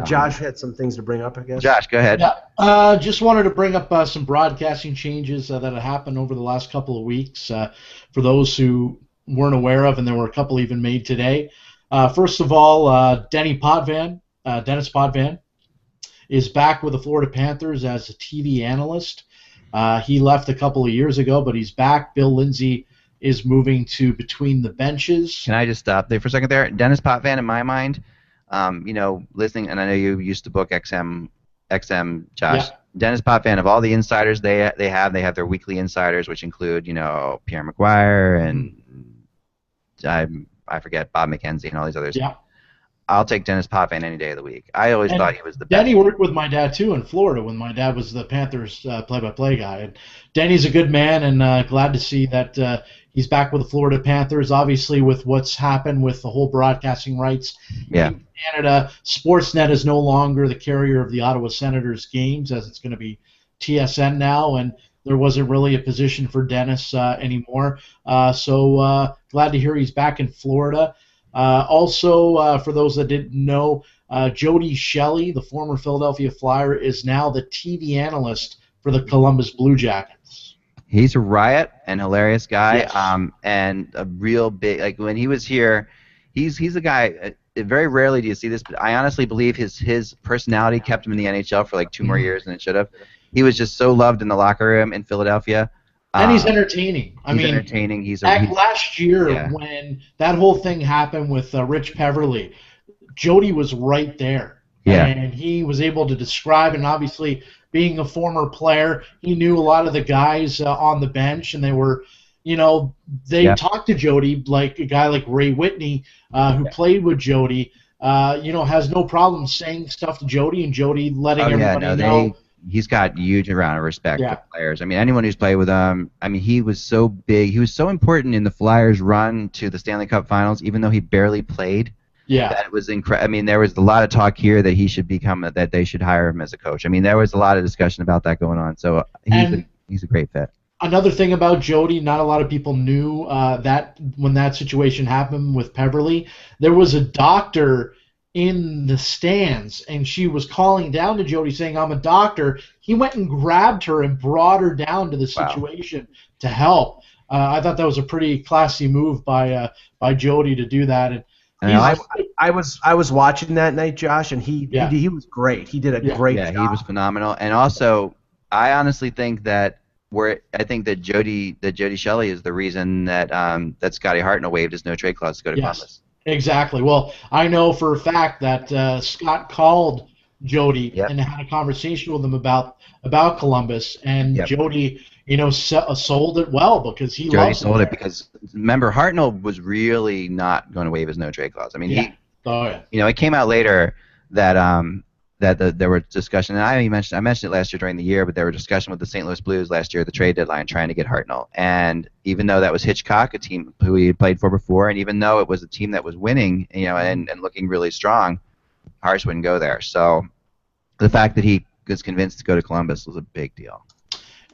Josh had some things to bring up, I guess. Josh, go ahead. Yeah, just wanted to bring up some broadcasting changes that have happened over the last couple of weeks for those who weren't aware of, and there were a couple even made today. First of all, Dennis Potvin is back with the Florida Panthers as a TV analyst. He left a couple of years ago, but he's back. Bill Lindsay is moving to Between the Benches. Can I just stop there for a second there? Dennis Potvin, in my mind, listening, and I know you used to book XM, Josh. Yeah. Dennis Potvin, of all the insiders they have their weekly insiders, which include, Pierre McGuire and I forget, Bob McKenzie and all these others. Yeah. I'll take Dennis Potvin any day of the week. I always thought he was the best. Denny worked with my dad, too, in Florida when my dad was the Panthers play-by-play guy. And Denny's a good man, and glad to see that he's back with the Florida Panthers. Obviously, with what's happened with the whole broadcasting rights in Canada, Sportsnet is no longer the carrier of the Ottawa Senators games, as it's going to be TSN now, and there wasn't really a position for Dennis anymore. So glad to hear he's back in Florida. Also, for those that didn't know, Jody Shelley, the former Philadelphia Flyer, is now the TV analyst for the Columbus Blue Jackets. He's a riot and hilarious guy, yes. And a real big, like when he was here, he's a guy, very rarely do you see this, but I honestly believe his personality kept him in the NHL for like 2 more years than it should have. He was just so loved in the locker room in Philadelphia. And he's entertaining. He's entertaining. Last year, when that whole thing happened with Rich Peverley, Jody was right there. Yeah. And he was able to describe, and obviously being a former player, he knew a lot of the guys on the bench, and they were, talked to Jody like a guy like Ray Whitney, who played with Jody, has no problem saying stuff to Jody, and Jody letting everybody know. He's got huge amount of respect for players. I mean, anyone who's played with him, he was so big. He was so important in the Flyers' run to the Stanley Cup Finals, even though he barely played. Yeah. That was incredible. There was a lot of talk here that he should that they should hire him as a coach. There was a lot of discussion about that going on. So he's a great fit. Another thing about Jody, not a lot of people knew that when that situation happened with Peverley, there was a doctor in the stands, and she was calling down to Jody saying, "I'm a doctor." He went and grabbed her and brought her down to the situation to help. I thought that was a pretty classy move by Jody to do that. And I was watching that night, Josh, and he was great. He did a great job. Yeah, he was phenomenal. And also, I honestly think that Jody Shelley is the reason that that Scotty Hartnell waived his no trade clause to go to Columbus. Exactly. Well, I know for a fact that Scott called Jody and had a conversation with him about Columbus, and Jody, sold it well because he Jody sold it because remember Hartnell was really not going to waive his no trade clause. It came out later that there were discussion, and I mentioned it last year during the year, but there were discussion with the St. Louis Blues last year at the trade deadline trying to get Hartnell. And even though that was Hitchcock, a team who he had played for before, and even though it was a team that was winning, and looking really strong, Harsh wouldn't go there. So the fact that he was convinced to go to Columbus was a big deal.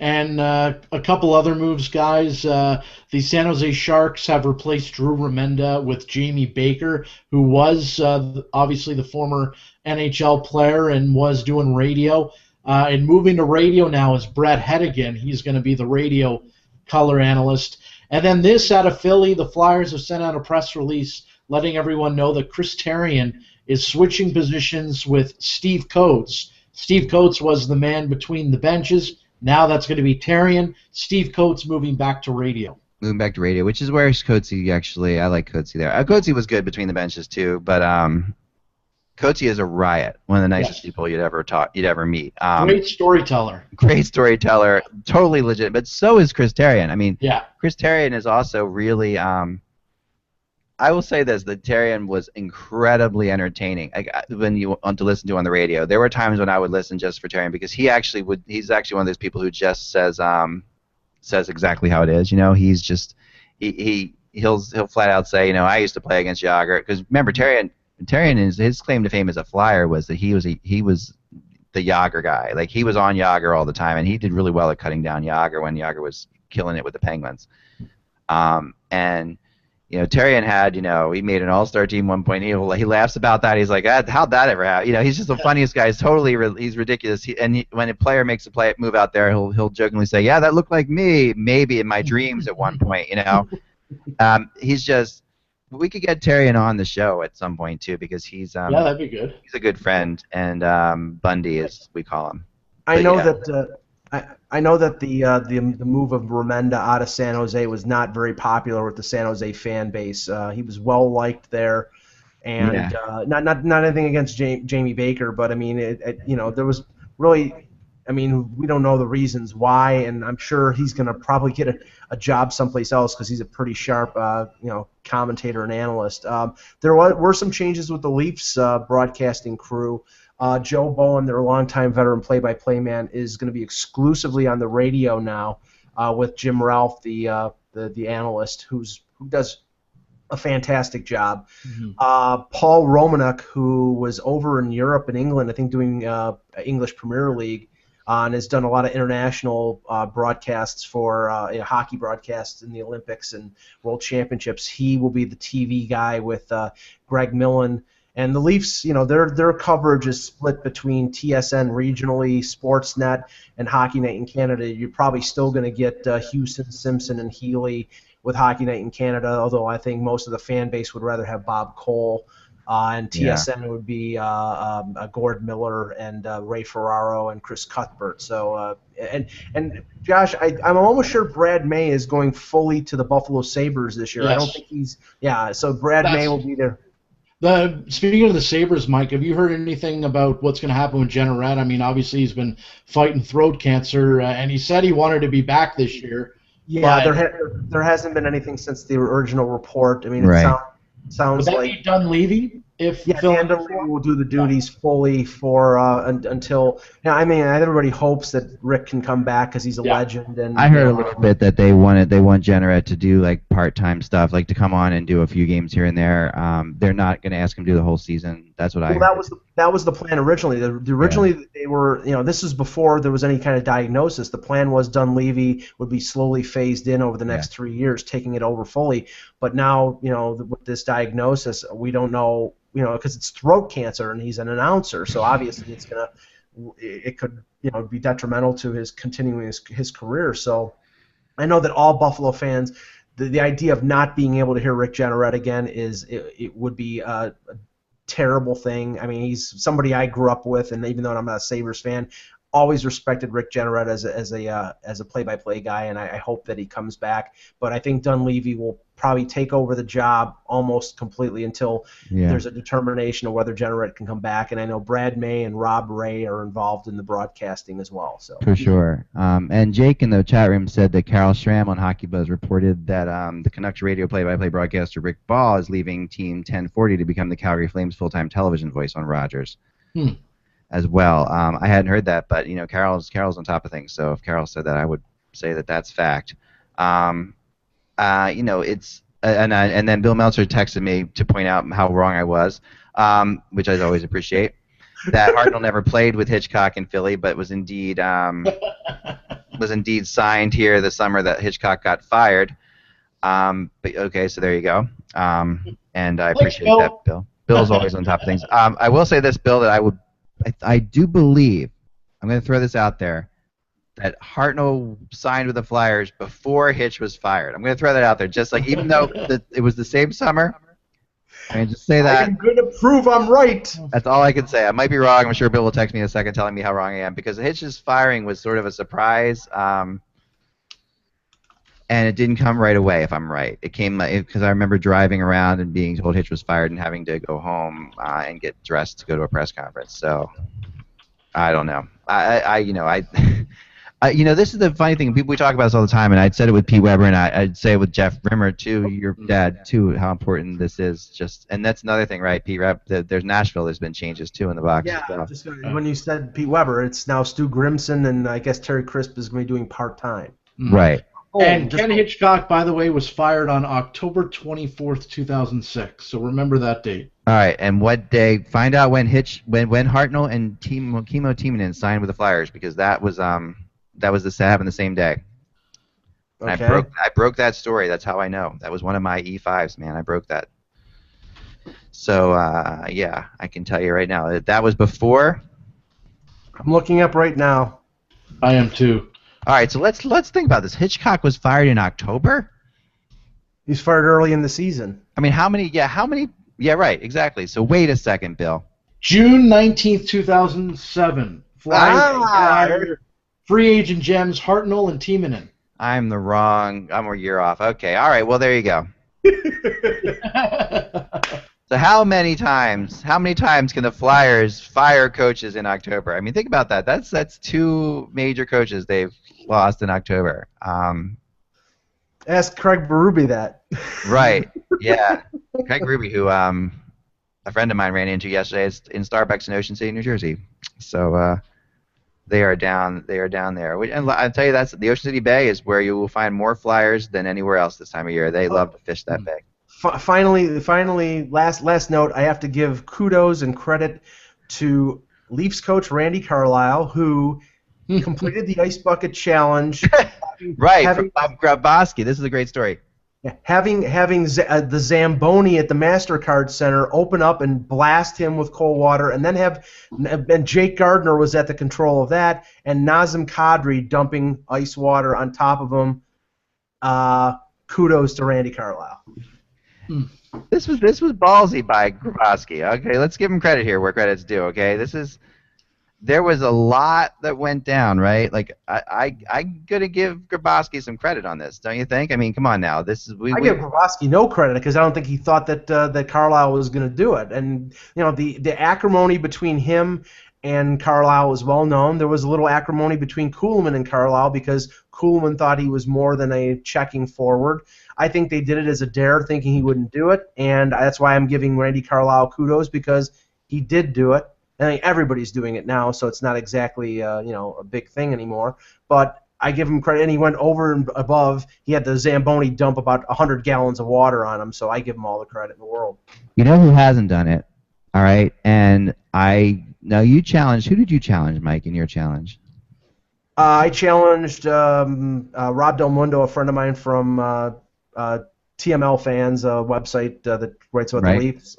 And a couple other moves, guys. The San Jose Sharks have replaced Drew Remenda with Jamie Baker, who was obviously the former NHL player and was doing radio. And moving to radio now is Brett Hedigan. He's going to be the radio color analyst. And then this out of Philly, the Flyers have sent out a press release letting everyone know that Chris Therien is switching positions with Steve Coates. Steve Coates was the man between the benches. Now that's going to be Therien. Steve Coates moving back to radio. Moving back to radio, which is where Coatsy actually, I like Coatsy there. Coatsy was good between the benches too, but Coatsy is a riot. One of the nicest people you'd ever meet. Great storyteller. Great storyteller. Totally legit. But so is Chris Therien. I mean, yeah. Chris Therien is also really. I will say this: that Therien was incredibly entertaining. When you want to listen to on the radio, there were times when I would listen just for Therien because he's actually one of those people who just says exactly how it is. You know, he's just he'll flat out say, you know, I used to play against Jagr, because remember Therien is his claim to fame as a Flyer was that he was the Jagr guy. Like, he was on Jagr all the time, and he did really well at cutting down Jagr when Jagr was killing it with the Penguins. And you know, Therien had, you know, he made an All-Star team one point. He laughs about that. He's like, how'd that ever happen? You know, he's just the funniest guy. He's ridiculous. When a player makes a move out there, he'll jokingly say, yeah, that looked like me, maybe in my dreams at one point. You know, he's just. We could get Therien on the show at some point too, because he's yeah, that'd be good. He's a good friend, and Bundy, as we call him. I know that the move of Remenda out of San Jose was not very popular with the San Jose fan base. He was well liked there, and not anything against Jamie Baker, but I mean, you know, there was really. I mean, we don't know the reasons why, and I'm sure he's going to probably get a job someplace else because he's a pretty sharp, you know, commentator and analyst. There were some changes with the Leafs broadcasting crew. Joe Bowen, their longtime veteran play-by-play man, is going to be exclusively on the radio now with Jim Ralph, the analyst, who does a fantastic job. Mm-hmm. Paul Romanuk, who was over in Europe and England, I think, doing English Premier League. And has done a lot of international broadcasts for hockey broadcasts in the Olympics and World Championships. He will be the TV guy with Greg Millen. And the Leafs, you know, their coverage is split between TSN regionally, Sportsnet, and Hockey Night in Canada. You're probably still going to get Houston, Simpson, and Healy with Hockey Night in Canada, although I think most of the fan base would rather have Bob Cole. And TSN would be Gord Miller and Ray Ferraro and Chris Cuthbert. So and Josh, I'm almost sure Brad May is going fully to the Buffalo Sabres this year. Yes. I don't think he's So Brad May will be there. Speaking of the Sabres, Mike, have you heard anything about what's going to happen with Jeanneret? I mean, obviously he's been fighting throat cancer, and he said he wanted to be back this year. Yeah, there hasn't been anything since the original report. I mean, right. Sounds would that like be Dunleavy? Dan Dunleavy will do the duties fully for until. Yeah, I mean, everybody hopes that Rick can come back because he's a legend. And I heard a little bit that they want Jeanneret to do like part-time stuff, like to come on and do a few games here and there. They're not going to ask him to do the whole season. That's what I heard. That was the plan originally. Originally they were, you know, this was before there was any kind of diagnosis. The plan was Dunleavy would be slowly phased in over the next 3 years, taking it over fully. But now, you know, with this diagnosis, we don't know. You know, because it's throat cancer and he's an announcer, so obviously it could, you know, be detrimental to his continuing his career. So I know that all Buffalo fans, the idea of not being able to hear Rick Jeanneret again it would be a terrible thing. I mean, he's somebody I grew up with, and even though I'm not a Sabres fan, always respected Rick Jeanneret as a play-by-play guy, and I hope that he comes back. But I think Dunleavy will probably take over the job almost completely until there's a determination of whether Jeanneret can come back. And I know Brad May and Rob Ray are involved in the broadcasting as well. So for sure. And Jake in the chat room said that Carol Schramm on HockeyBuzz reported that the Canucks radio play-by-play broadcaster Rick Ball is leaving Team 1040 to become the Calgary Flames full-time television voice on Rogers. As well. I hadn't heard that, but you know, Carol's on top of things. So if Carol said that, I would say that that's fact. You know, it's and then Bill Meltzer texted me to point out how wrong I was, which I always appreciate. That Hartnell never played with Hitchcock in Philly, but was indeed signed here the summer that Hitchcock got fired. But okay, so there you go. And I appreciate that, Bill. Bill's always on top of things. I will say this, Bill, that I do believe, I'm going to throw this out there, that Hartnell signed with the Flyers before Hitch was fired. I'm going to throw that out there. Just like, even though it was the same summer, I mean, just say that. I'm going to prove I'm right. That's all I can say. I might be wrong. I'm sure Bill will text me in a second telling me how wrong I am, because Hitch's firing was sort of a surprise, and it didn't come right away, if I'm right. It came because I remember driving around and being told Hitch was fired and having to go home and get dressed to go to a press conference. So I don't know. This is the funny thing. We talk about this all the time, and I'd said it with Pete Weber, and I'd say it with Jeff Rimmer too, your dad too, how important this is. And that's another thing, right, Pete? There's Nashville. There's been changes too in the box. Yeah, just when you said Pete Weber, it's now Stu Grimson, and I guess Terry Crisp is going to be doing part-time. Right. And Ken Hitchcock, by the way, was fired on October 24th, 2006. So remember that date. All right, and what day? Find out when Hartnell and Kimmo Timonen signed with the Flyers, because that happened the same day. And Okay. I broke that story. That's how I know. That was one of my E5s, man. I broke that. So yeah, I can tell you right now that was before. I'm looking up right now. I am too. All right, so let's think about this. Hitchcock was fired in October. He's fired early in the season. I mean, how many? Yeah, right, exactly. So wait a second, Bill. June 19th, 2007. Flyers free agent gems Hartnell and Timonen. I'm a year off. Okay, all right. Well, there you go. So how many times can the Flyers fire coaches in October? I mean, think about that. That's two major coaches they've lost in October. Ask Craig Berube that. Right. Yeah. Craig Ruby, who a friend of mine ran into yesterday, is in Starbucks in Ocean City, New Jersey. So they are down there. And I'll tell you, that's the Ocean City Bay is where you will find more Flyers than anywhere else this time of year. They love to fish that bay. Finally, last note, I have to give kudos and credit to Leafs coach Randy Carlyle, who completed the Ice Bucket Challenge. Right, from Bob Grabowski. This is a great story. Having the Zamboni at the MasterCard Center open up and blast him with cold water, and then Jake Gardner was at the control of that, and Nazem Kadri dumping ice water on top of him. Kudos to Randy Carlyle. This was ballsy by Grabowski. Okay, let's give him credit here where credit's due. Okay, there was a lot that went down, right? Like I'm gonna give Grabowski some credit on this, don't you think? I mean, come on now. I give Grabowski no credit because I don't think he thought that Carlisle was gonna do it. And the acrimony between him and Carlisle was well known. There was a little acrimony between Kuhlman and Carlisle because Kuhlman thought he was more than a checking forward. I think they did it as a dare, thinking he wouldn't do it, and that's why I'm giving Randy Carlisle kudos because he did do it. I think everybody's doing it now, so it's not exactly a big thing anymore. But I give him credit, and he went over and above. He had the Zamboni dump about 100 gallons of water on him, so I give him all the credit in the world. You know who hasn't done it? All right, and you challenged. Who did you challenge, Mike, in your challenge? I challenged Rob Del Mundo, a friend of mine from TML Fans, a website that writes about the Leafs.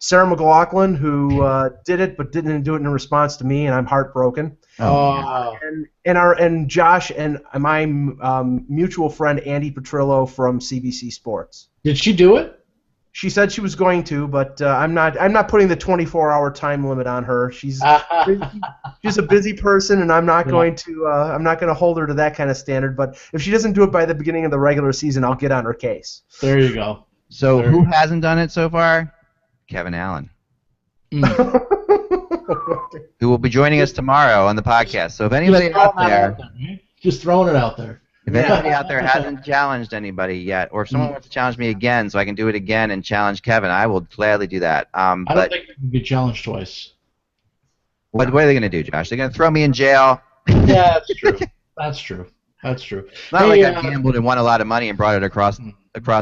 Sarah McLaughlin, who did it but didn't do it in response to me, and I'm heartbroken. Oh. And Josh and my mutual friend Andy Petrillo from CBC Sports. Did she do it? She said she was going to, but I'm not putting the 24-hour time limit on her. She's a busy person, and I'm not going to hold her to that kind of standard. But if she doesn't do it by the beginning of the regular season, I'll get on her case. There you go. So who hasn't done it so far? Kevin Allen, who will be joining us tomorrow on the podcast. So if anybody out there, just throwing it out there. If anybody out there hasn't challenged anybody yet, or if someone wants to challenge me again so I can do it again and challenge Kevin, I will gladly do that. I don't think you can be challenged twice. What are they going to do, Josh? They're going to throw me in jail? Yeah, that's true. That's true. It's not like I gambled and won a lot of money and brought it across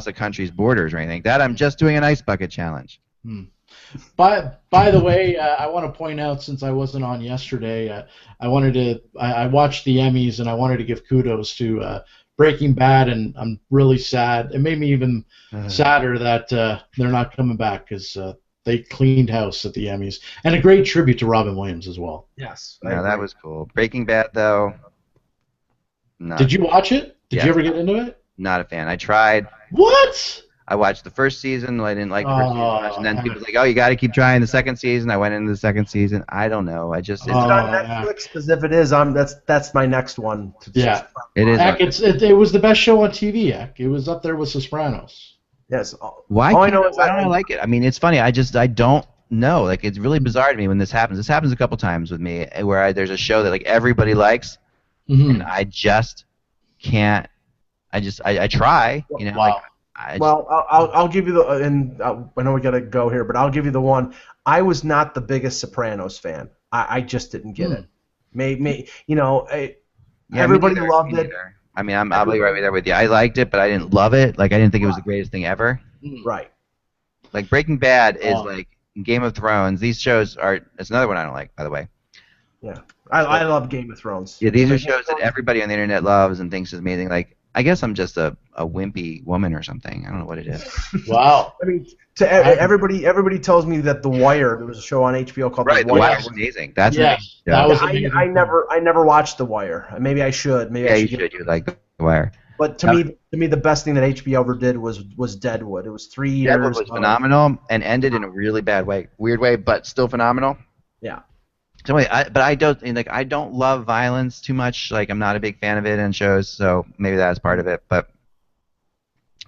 a country's borders or anything like that. I'm just doing an ice bucket challenge. By the way, I want to point out, since I wasn't on yesterday, I watched the Emmys and I wanted to give kudos to Breaking Bad, and I'm really sad. It made me even sadder that they're not coming back because they cleaned house at the Emmys, and a great tribute to Robin Williams as well. Yes. Yeah, that was cool. Breaking Bad, though, Not, Did you watch it? Did Yeah. you ever get into it? not a fan. I tried. What? I watched the first season. I didn't like the first season much, and then heck. people were like, "Oh, you got to keep trying the second season." I went into the second season. I don't know. I just Is it on heck. Netflix? Because if it is, that's my next one. Yeah. it is. Heck, it was the best show on TV, heck. It was up there with Sopranos. Yes. Why All I can't know is why that don't I like it? I mean, it's funny. I don't know. Like, it's really bizarre to me when this happens. This happens a couple times with me, where there's a show that like everybody likes, and I just can't. I try. You know, Wow. Well, I'll give you the and I know we gotta go here, but I'll give you the one. I was not the biggest Sopranos fan. I just didn't get it. Everybody me neither, loved me it. neither. I mean, I'll be right there with you. I liked it, but I didn't love it. Like, I didn't think it was the greatest thing ever. Right. Like, Breaking Bad is like Game of Thrones. These shows are. It's another one I don't like, by the way. Yeah. I love Game of Thrones. Yeah, these are shows that everybody on the internet loves and thinks is amazing. Like, I guess I'm just a wimpy woman or something. I don't know what it is. Wow. I mean, everybody tells me that The Wire. There was a show on HBO called Right, The The Wire. Wire's amazing. That's Yes, amazing. that was I amazing. never watched The Wire. Maybe I should. Maybe Yeah, I you should. should. You would like The Wire. But to me, the best thing that HBO ever did was Deadwood. It was 3 years. Deadwood was phenomenal and ended in a really bad way, weird way, but still phenomenal. Yeah. So anyway, I don't love violence too much. Like, I'm not a big fan of it in shows, so maybe that's part of it. But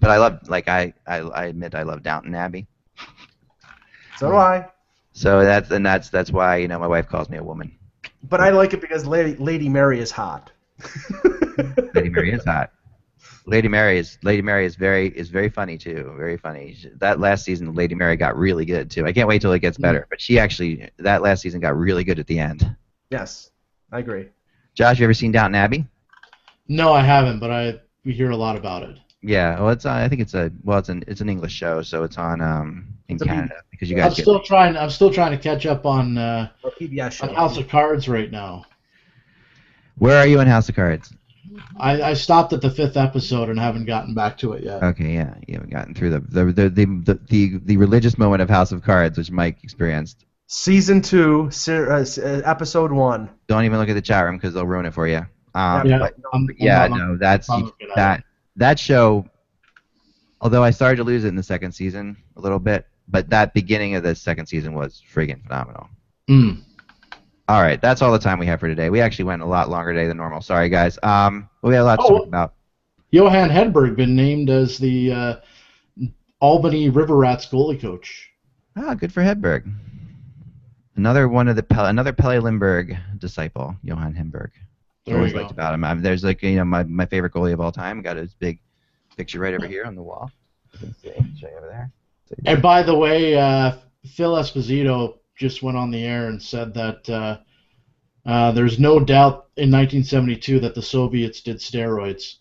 I love, like, I admit I love Downton Abbey. So do I. So that's why my wife calls me a woman. But I like it because Lady Mary is hot. Lady Mary is hot. Lady Mary is very funny too. Very funny. That last season, Lady Mary got really good too. I can't wait till it gets better. But that last season got really good at the end. Yes, I agree. Josh, you ever seen Downton Abbey? No, I haven't, but we hear a lot about it. Yeah. Well, I think it's an English show, so it's on in Canada because you guys. I'm still trying to catch up on PBS show. on House of Cards right now. Where are you in House of Cards? I stopped at the 5th episode and haven't gotten back to it yet. Okay, yeah, you haven't gotten through the religious moment of House of Cards, which Mike experienced. Season 2, episode 1. Don't even look at the chat room because they'll ruin it for you. That show. Although I started to lose it in the second season a little bit, but that beginning of the second season was friggin' phenomenal. All right, that's all the time we have for today. We actually went a lot longer today than normal. Sorry, guys. We had a lot to talk about. Johan Hedberg been named as the Albany River Rats goalie coach. Ah, good for Hedberg. Another Pelle Lindbergh disciple, Johan Hedberg. Always liked about him. There's my favorite goalie of all time. Got his big picture right over here on the wall. You can see. Show you over there. And by the way, Phil Esposito just went on the air and said that there's no doubt in 1972 that the Soviets did steroids.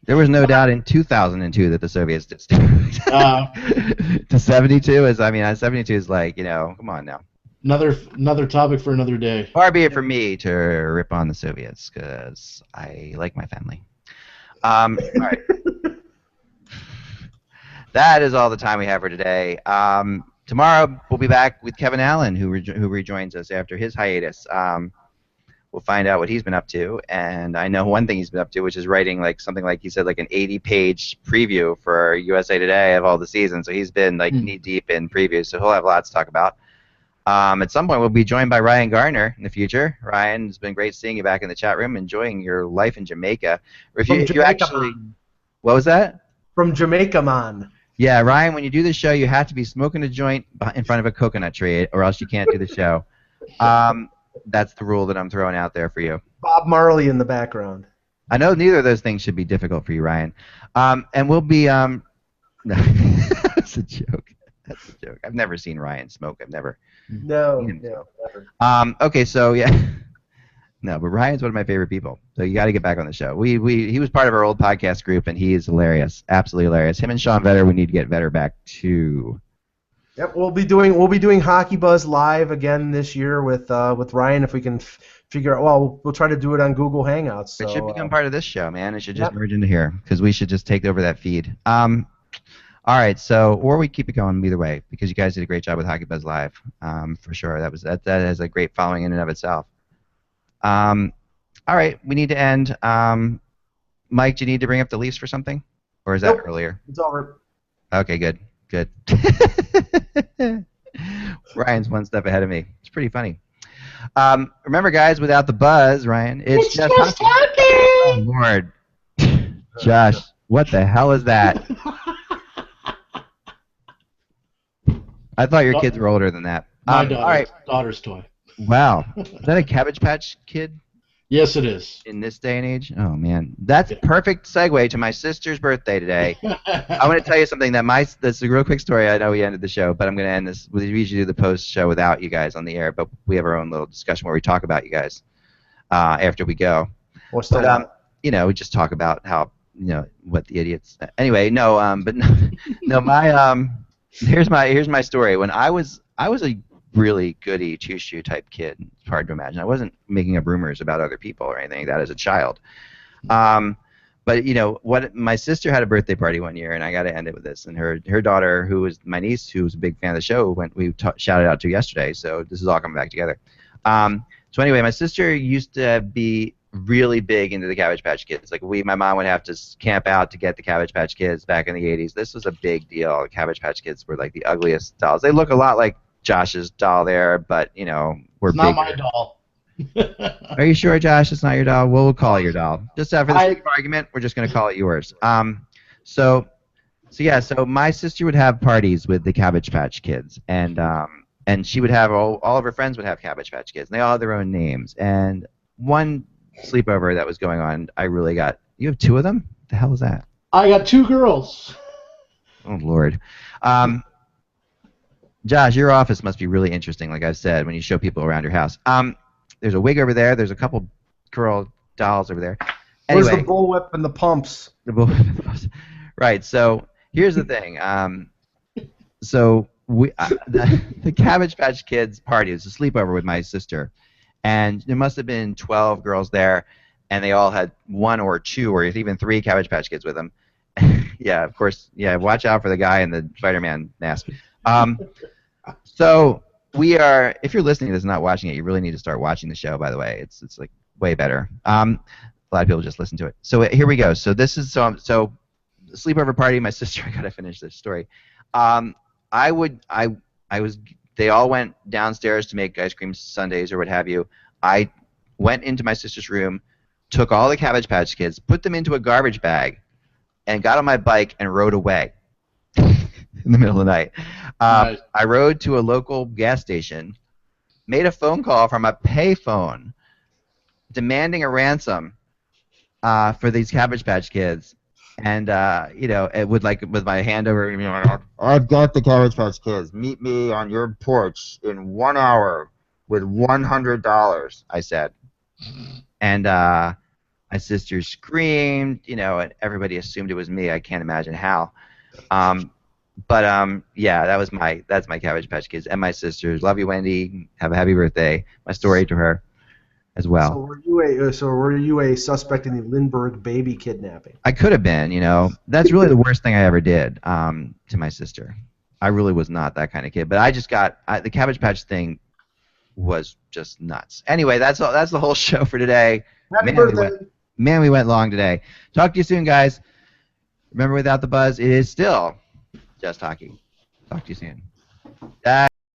There was no doubt in 2002 that the Soviets did steroids. To 72 72 is like, come on now. Another topic for another day. Far be it from me to rip on the Soviets because I like my family. All right. That is all the time we have for today. Tomorrow we'll be back with Kevin Allen, who rejoins us after his hiatus. We'll find out what he's been up to, and I know one thing he's been up to, which is writing something like he said, an 80-page preview for USA Today of all the seasons. So he's been knee deep in previews, so he'll have lots to talk about. At some point, we'll be joined by Ryan Garner in the future. Ryan, it's been great seeing you back in the chat room, enjoying your life in Jamaica. What was that? From Jamaica, man. Yeah, Ryan, when you do the show, you have to be smoking a joint in front of a coconut tree, or else you can't do the show. That's the rule that I'm throwing out there for you. Bob Marley in the background. I know neither of those things should be difficult for you, Ryan. And we'll be no, that's a joke. That's a joke. I've never seen Ryan smoke. I've never. No, never. never. Okay, so yeah. No, but Ryan's one of my favorite people. So you got to get back on the show. He was part of our old podcast group, and he is hilarious, absolutely hilarious. Him and Sean Vetter, we need to get Vetter back too. Yep, we'll be doing Hockey Buzz live again this year with Ryan if we can figure out. Well, we'll try to do it on Google Hangouts. So, it should become part of this show, man. It should just merge into here because we should just take over that feed. All right, or we keep it going either way because you guys did a great job with Hockey Buzz Live, for sure. That has a great following in and of itself. All right, we need to end. Mike, do you need to bring up the Leafs for something, or is that Nope. earlier? It's over. Okay, good. Ryan's one step ahead of me. It's pretty funny. Remember, guys, without the buzz, Ryan, it's just hockey. Oh, Lord. Josh, what the hell is that? I thought your kids were older than that. My All right. daughter's toy. Wow. Is that a Cabbage Patch Kid Yes, it is. in this day and age? Oh, man. That's perfect segue to my sister's birthday today. I want to tell you something that's a real quick story. I know we ended the show, but I'm going to end this. We usually do the post show without you guys on the air, but we have our own little discussion where we talk about you guys after we go. Well, still We just talk about how, what the idiots. Anyway, my here's my story. When I was a really goody two-shoe type kid. It's hard to imagine. I wasn't making up rumors about other people or anything like that as a child. But my sister had a birthday party one year, and I got to end it with this. And her daughter, who was my niece, who was a big fan of the show, shouted out to yesterday. So this is all coming back together. So anyway, my sister used to be really big into the Cabbage Patch Kids. Like my mom would have to camp out to get the Cabbage Patch Kids back in the 80s. This was a big deal. The Cabbage Patch Kids were like the ugliest dolls. They look a lot like Josh's doll there, but we're it's not bigger. my doll. Are you sure, Josh? It's not your doll. We'll call it your doll. Just for the sake of argument, we're just going to call it yours. So my sister would have parties with the Cabbage Patch Kids, and she would have all of her friends would have Cabbage Patch Kids, and they all had their own names. And one sleepover that was going on, I really got. You have two of them? What the hell is that? I got two girls. Oh Lord. Josh, your office must be really interesting, like I've said, when you show people around your house. There's a wig over there. There's a couple girl dolls over there. Anyway, where's the bullwhip and the pumps? The bullwhip and the pumps. Right. So here's the thing. The Cabbage Patch Kids party was a sleepover with my sister, and there must have been 12 girls there, and they all had one or two or even three Cabbage Patch Kids with them. Yeah, of course. Yeah, watch out for the guy in the Spider-Man mask. So we are. If you're listening to this and not watching it, you really need to start watching the show. By the way, it's like way better. A lot of people just listen to it. So here we go. So this is so sleepover party. My sister. I gotta finish this story. They all went downstairs to make ice cream sundaes or what have you. I went into my sister's room, took all the Cabbage Patch Kids, put them into a garbage bag, and got on my bike and rode away in the middle of the night. Nice. I rode to a local gas station, made a phone call from a payphone, demanding a ransom for these Cabbage Patch Kids. And it would with my hand over, I've got the Cabbage Patch Kids. Meet me on your porch in 1 hour with $100. I said, and my sister screamed, and everybody assumed it was me. I can't imagine how. Yeah, that's my Cabbage Patch Kids and my sisters. Love you, Wendy. Have a happy birthday. My story to her as well. So were you a suspect in the Lindbergh baby kidnapping? I could have been, That's really the worst thing I ever did to my sister. I really was not that kind of kid. But I just got the Cabbage Patch thing was just nuts. Anyway, that's the whole show for today. Happy birthday. We went long today. Talk to you soon, guys. Remember, without the buzz, it is still just hockey. Talk to you soon.